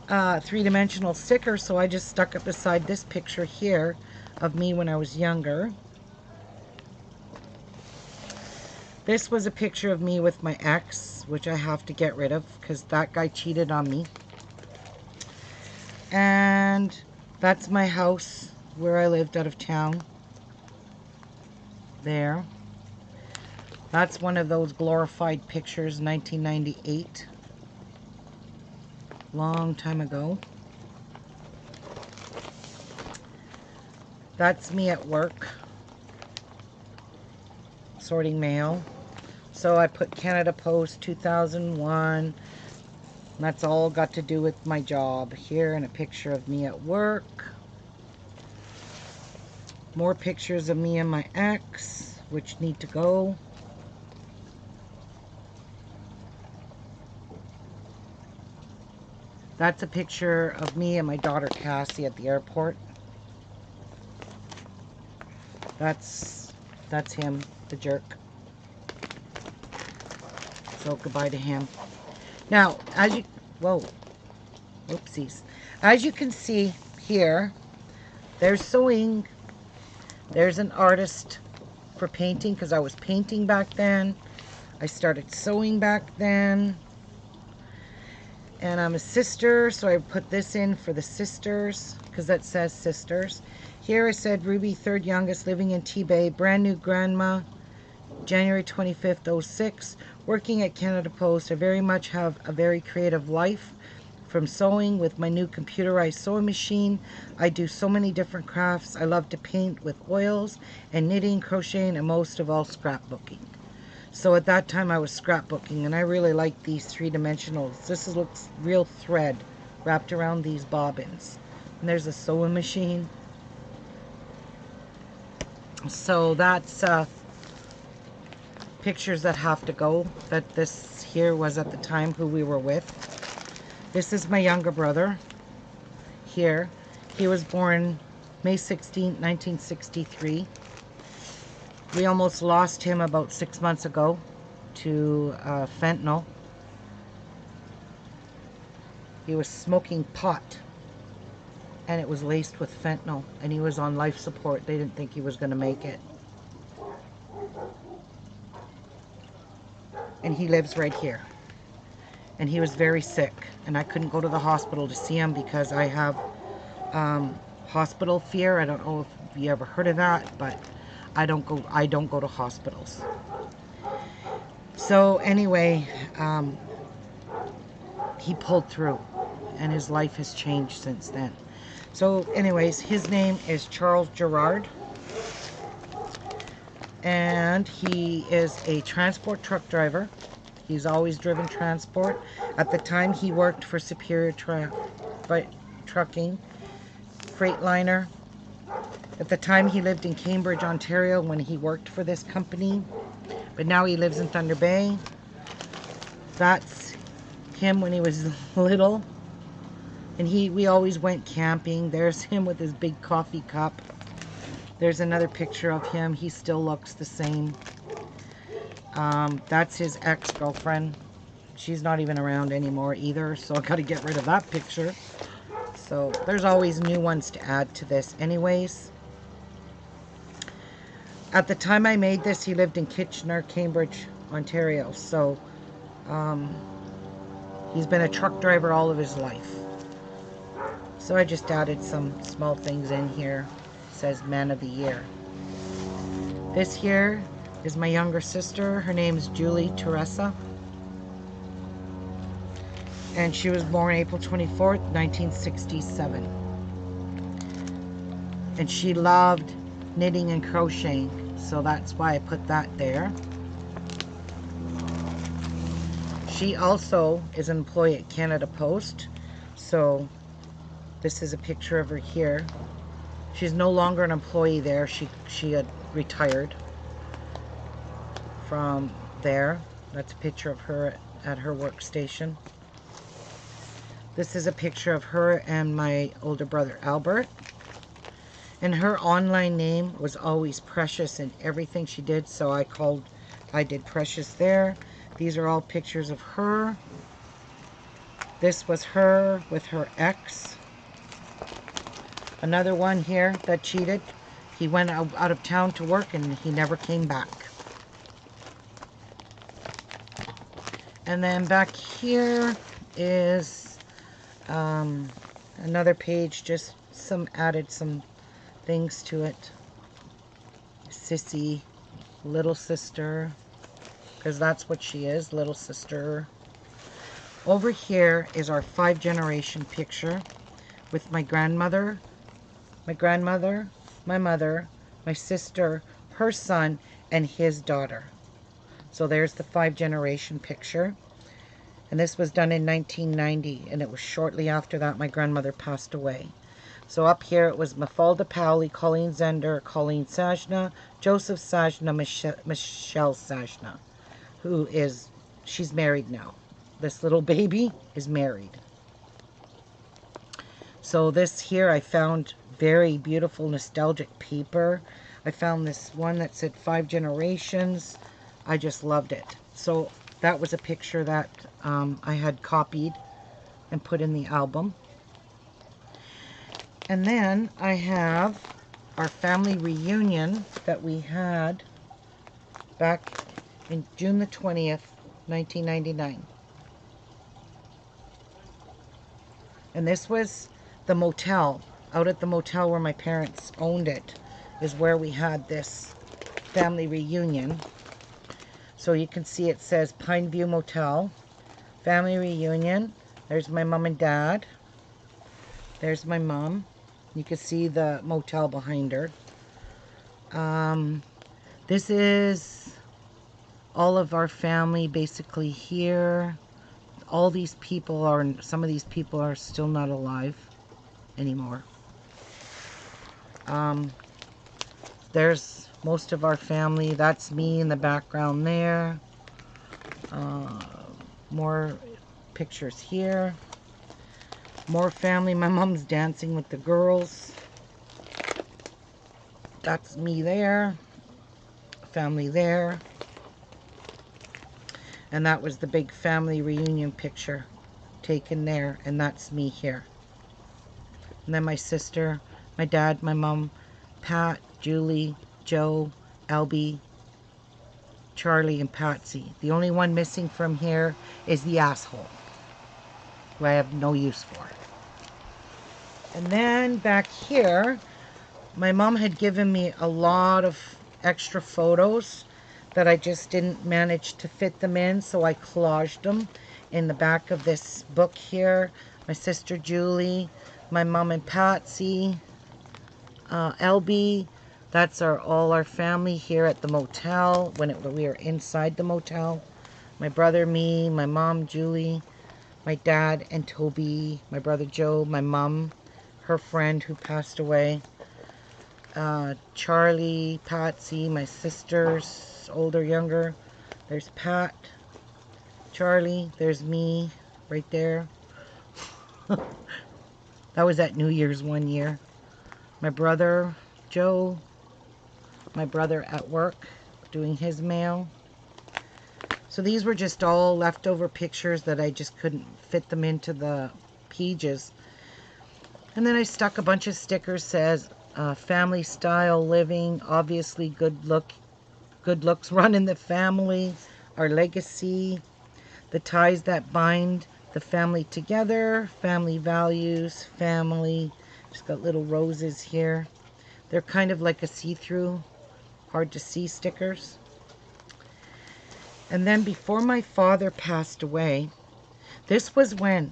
three-dimensional sticker, so I just stuck it beside this picture here of me when I was younger. This was a picture of me with my ex, which I have to get rid of because that guy cheated on me. And that's my house where I lived out of town. There. That's one of those glorified pictures, 1998. Long time ago. That's me at work. Sorting mail. So I put Canada Post 2001. That's all got to do with my job here, and a picture of me at work. More pictures of me and my ex, which need to go. That's a picture of me and my daughter Cassie at the airport. That's him, the jerk. So goodbye to him. Now, as you, whoa, oopsies. As you can see here, there's sewing. There's an artist for painting because I was painting back then. I started sewing back then. And I'm a sister, so I put this in for the sisters because that says sisters. Here I said Ruby, third youngest, living in T-Bay, brand new grandma, January 25th, 06, working at Canada Post. I very much have a very creative life. From sewing with my new computerized sewing machine, I do so many different crafts. I love to paint with oils and knitting, crocheting, and most of all scrapbooking. So at that time I was scrapbooking, and I really like these three-dimensionals. This looks real thread wrapped around these bobbins. And there's a sewing machine. So that's pictures that have to go. That this here was at the time who we were with. This is my younger brother here. He was born May 16, 1963. We almost lost him about 6 months ago to fentanyl. He was smoking pot, and it was laced with fentanyl, and he was on life support. They didn't think he was going to make it. And he lives right here. And he was very sick, and I couldn't go to the hospital to see him because I have hospital fear. I don't know if you ever heard of that, but I don't go to hospitals. So anyway, he pulled through, and his life has changed since then. So anyways, his name is Charles Gerard, and he is a transport truck driver. He's always driven transport. At the time, he worked for Superior Trucking, Freightliner. At the time, he lived in Cambridge, Ontario when he worked for this company. But now he lives in Thunder Bay. That's him when he was little. And we always went camping. There's him with his big coffee cup. There's another picture of him. He still looks the same. That's his ex-girlfriend. She's not even around anymore either, so I got to get rid of that picture. So there's always new ones to add to this anyways. At the time I made this, he lived in Kitchener, Cambridge, Ontario. So he's been a truck driver all of his life. So I just added some small things in here. It says Man of the Year. This here is my younger sister. Her name is Julie Teresa. And she was born April 24th, 1967. And she loved knitting and crocheting. So that's why I put that there. She also is an employee at Canada Post. So this is a picture of her here. She's no longer an employee there. She had retired from there. That's a picture of her at her workstation. This is a picture of her and my older brother Albert. And her online name was always Precious in everything she did, so I did Precious there. These are all pictures of her. This was her with her ex. Another one here that cheated. He went out of town to work and he never came back. And then back here is another page, just added some things to it. Sissy, little sister, because that's what she is, little sister. Over here is our 5-generation picture with my grandmother, my mother, my sister, her son, and his daughter. So there's the 5-generation picture. And this was done in 1990, and it was shortly after that my grandmother passed away. So up here it was Mafalda Powley, Colleen Zender, Colleen Sajna, Joseph Sajna, Michelle Sajna, she's married now. This little baby is married. So this here I found very beautiful nostalgic paper. I found this one that said 5 generations. I just loved it. So that was a picture that I had copied and put in the album. And then I have our family reunion that we had back in June the 20th, 1999. And this was the motel. Out at the motel where my parents owned it is where we had this family reunion. So you can see it says Pineview Motel, family reunion. There's my mom and dad. There's my mom. You can see the motel behind her. This is all of our family basically here. All these people some of these people are still not alive anymore. There's most of our family. That's me in the background there. More pictures here. More family. My mom's dancing with the girls. That's me there. Family there. And that was the big family reunion picture taken there. And that's me here. And then my sister, my dad, my mom, Pat, Julie, Joe, Albie, Charlie, and Patsy. The only one missing from here is the asshole, who I have no use for. And then back here, my mom had given me a lot of extra photos that I just didn't manage to fit them in, so I collaged them in the back of this book here. My sister Julie, my mom and Patsy, LB. That's all our family here at the motel when we were inside the motel. My brother, me, my mom, Julie, my dad, and Toby, my brother Joe, my mom, her friend who passed away, Charlie, Patsy, my sisters, older, younger. There's Pat, Charlie, there's me right there. That was at New Year's one year. My brother Joe, my brother at work doing his mail. So these were just all leftover pictures that I just couldn't fit them into the pages. And then I stuck a bunch of stickers, says family style living, obviously good looks run in the family, our legacy, the ties that bind the family together, family values, family. Just got little roses here. They're kind of like a see-through, hard to see stickers. And then before my father passed away, this was when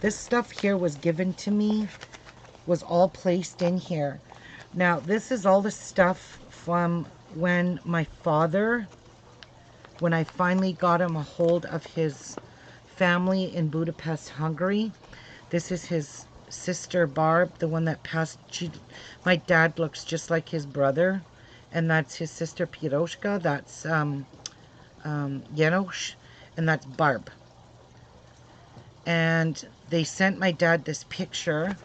this stuff here was given to me, was all placed in here. Now, this is all the stuff from when my father, when I finally got him a hold of his family in Budapest, Hungary. This is his sister Barb, the one that passed. My dad looks just like his brother, and that's his sister Piroshka. That's Janos, and that's Barb. And they sent my dad this picture,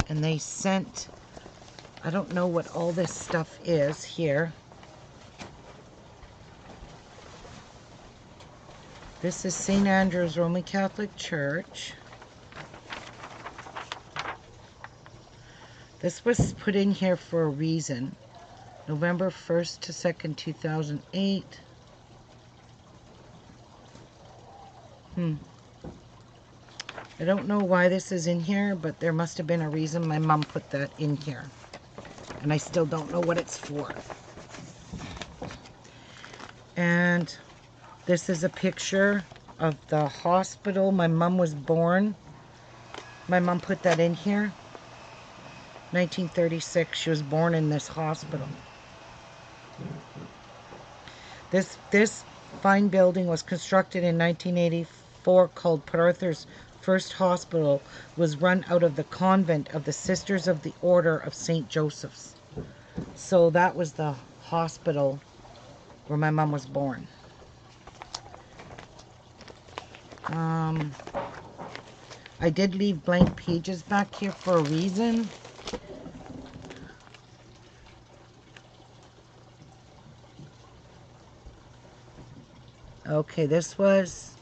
and they sent, I don't know what all this stuff is here. This is St. Andrew's Roman Catholic Church. This was put in here for a reason. November 1st to 2nd, 2008. I don't know why this is in here, but there must have been a reason my mom put that in here. And I still don't know what it's for. And this is a picture of the hospital my mom was born. My mom put that in here. 1936, she was born in this hospital. This fine building was constructed in 1984, called Port Arthur's First Hospital, was run out of the convent of the Sisters of the Order of St. Joseph's. So that was the hospital where my mom was born. I did leave blank pages back here for a reason. Okay, this was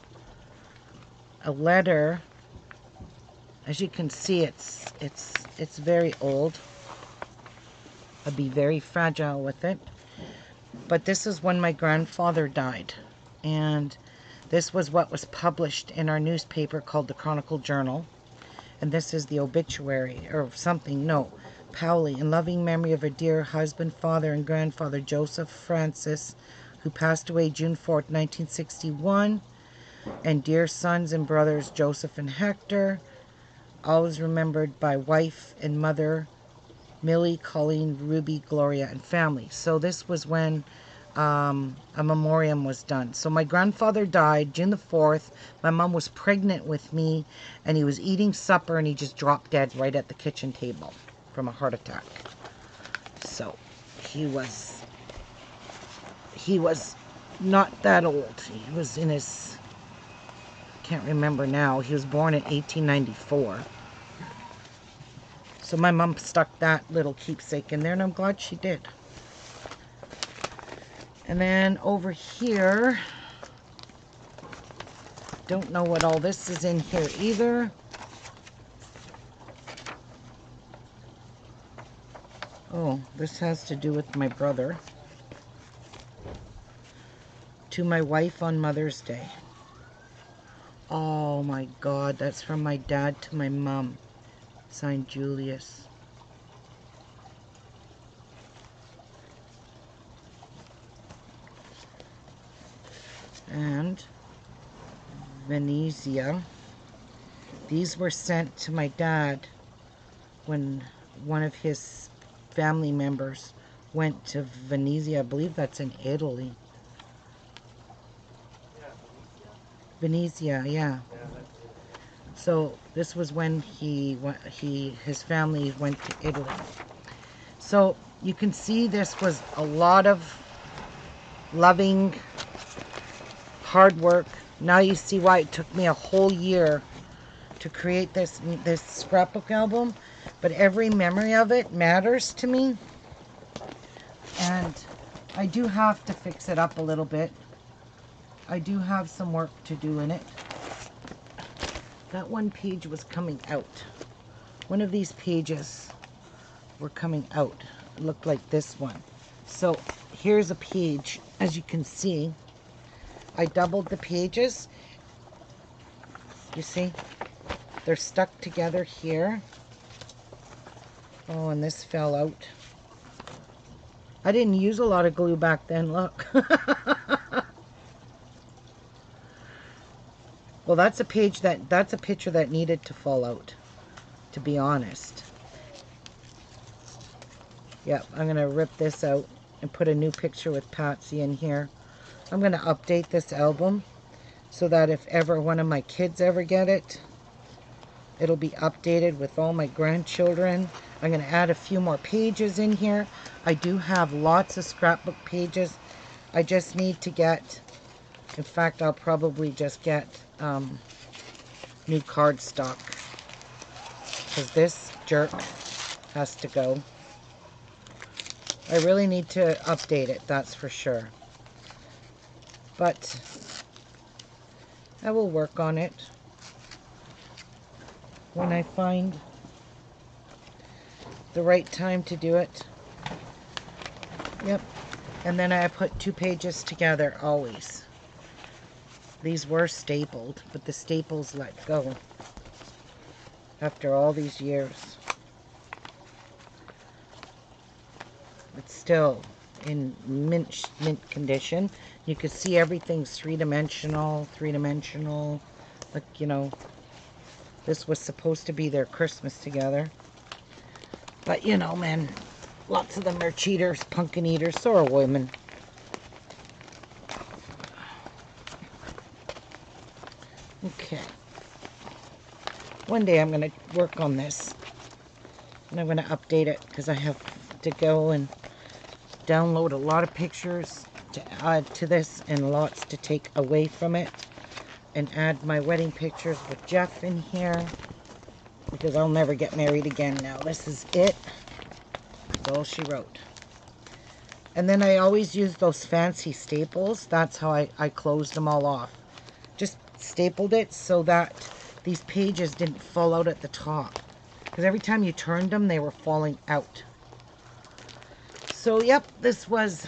a letter. As you can see, it's very old. I'd be very fragile with it. But this is when my grandfather died, and this was what was published in our newspaper called the Chronicle Journal. And this is the obituary, or something, no. Powley, in loving memory of her dear husband, father, and grandfather, Joseph Francis, who passed away June 4th, 1961, and dear sons and brothers, Joseph and Hector, always remembered by wife and mother, Millie, Colleen, Ruby, Gloria, and family. So this was when a memoriam was done. So my grandfather died June the 4th. My mom was pregnant with me, and he was eating supper, and he just dropped dead right at the kitchen table from a heart attack. So he was not that old. He was in his, can't remember now. He was born in 1894. So my mom stuck that little keepsake in there, and I'm glad she did. And then over here, don't know what all this is in here either. Oh, this has to do with my brother. To my wife on Mother's Day. Oh my God, that's from my dad to my mom. Signed Julius. And Venezia. These were sent to my dad when one of his family members went to Venezia. I believe that's in Italy. Venezia, yeah. So this was when his family went to Italy. So you can see this was a lot of loving, hard work. Now you see why it took me a whole year to create this scrapbook album. But every memory of it matters to me. And I do have to fix it up a little bit. I do have some work to do in it. that one page was coming out. One of these pages were coming out. It looked like this one. So here's a page. As you can see, I doubled the pages. You see? They're stuck together here. Oh, and this fell out. I didn't use a lot of glue back then, look. Well, that's a picture that needed to fall out, to be honest. Yep, I'm going to rip this out and put a new picture with Patsy in here. I'm going to update this album so that if ever one of my kids ever get it, it'll be updated with all my grandchildren. I'm going to add a few more pages in here. I do have lots of scrapbook pages. I just need to get, in fact, I'll probably just get new cardstock, because this jerk has to go. I really need to update it, that's for sure. But I will work on it when I find the right time to do it. Yep. And then I put 2 pages together always. These were stapled, but the staples let go after all these years. It's still in mint condition. You can see everything's three-dimensional. Like, you know, this was supposed to be their Christmas together. But, you know, man, lots of them are cheaters, pumpkin eaters, so are women. Okay. One day I'm going to work on this. And I'm going to update it because I have to go and download a lot of pictures to add to this and lots to take away from it. And add my wedding pictures with Jeff in here. Because I'll never get married again now. This is it. That's all she wrote. And then I always use those fancy staples. That's how I closed them all off. Just stapled it so that these pages didn't fall out at the top. Because every time you turned them, they were falling out. So, yep, this was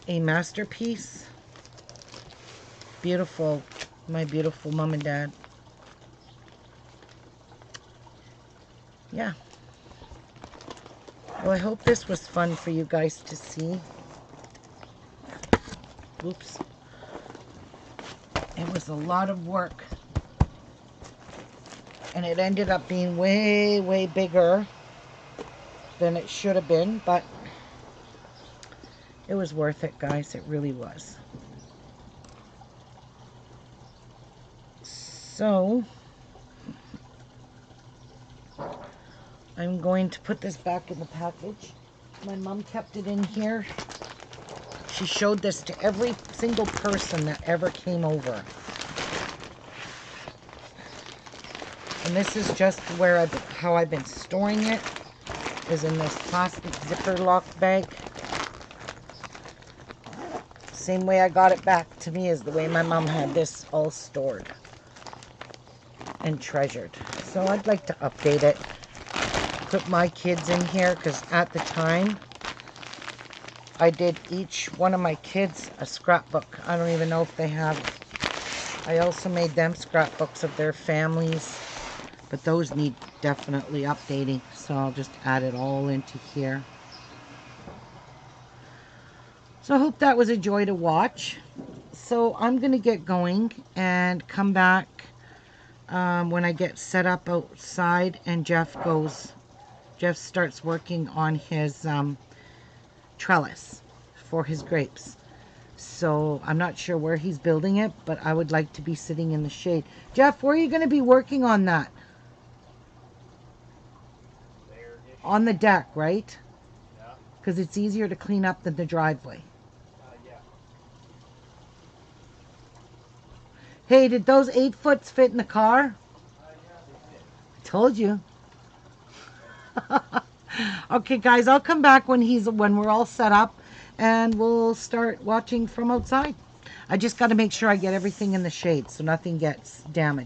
a masterpiece. Beautiful. My beautiful mom and dad. Yeah. Well, I hope this was fun for you guys to see. Oops. It was a lot of work. And it ended up being way, way bigger than it should have been. But it was worth it, guys. It really was. So, I'm going to put this back in the package. My mom kept it in here. She showed this to every single person that ever came over. And this is just where how I've been storing it, is in this plastic zipper lock bag. Same way I got it back to me is the way my mom had this all stored and treasured. So I'd like to update it. Put my kids in here, because at the time I did each one of my kids a scrapbook. I don't even know if they have it. I also made them scrapbooks of their families, but those need definitely updating, so I'll just add it all into here. So I hope that was a joy to watch. So I'm going to get going and come back when I get set up outside and Jeff starts working on his trellis for his grapes. So I'm not sure where he's building it, but I would like to be sitting in the shade. Jeff, where are you going to be working on that? On the deck, right? Yeah. Because it's easier to clean up than the driveway. Yeah. Hey, did those 8-foots fit in the car? Yeah, they fit. I told you. Okay, guys, I'll come back when we're all set up, and we'll start watching from outside. I just got to make sure I get everything in the shade so nothing gets damaged.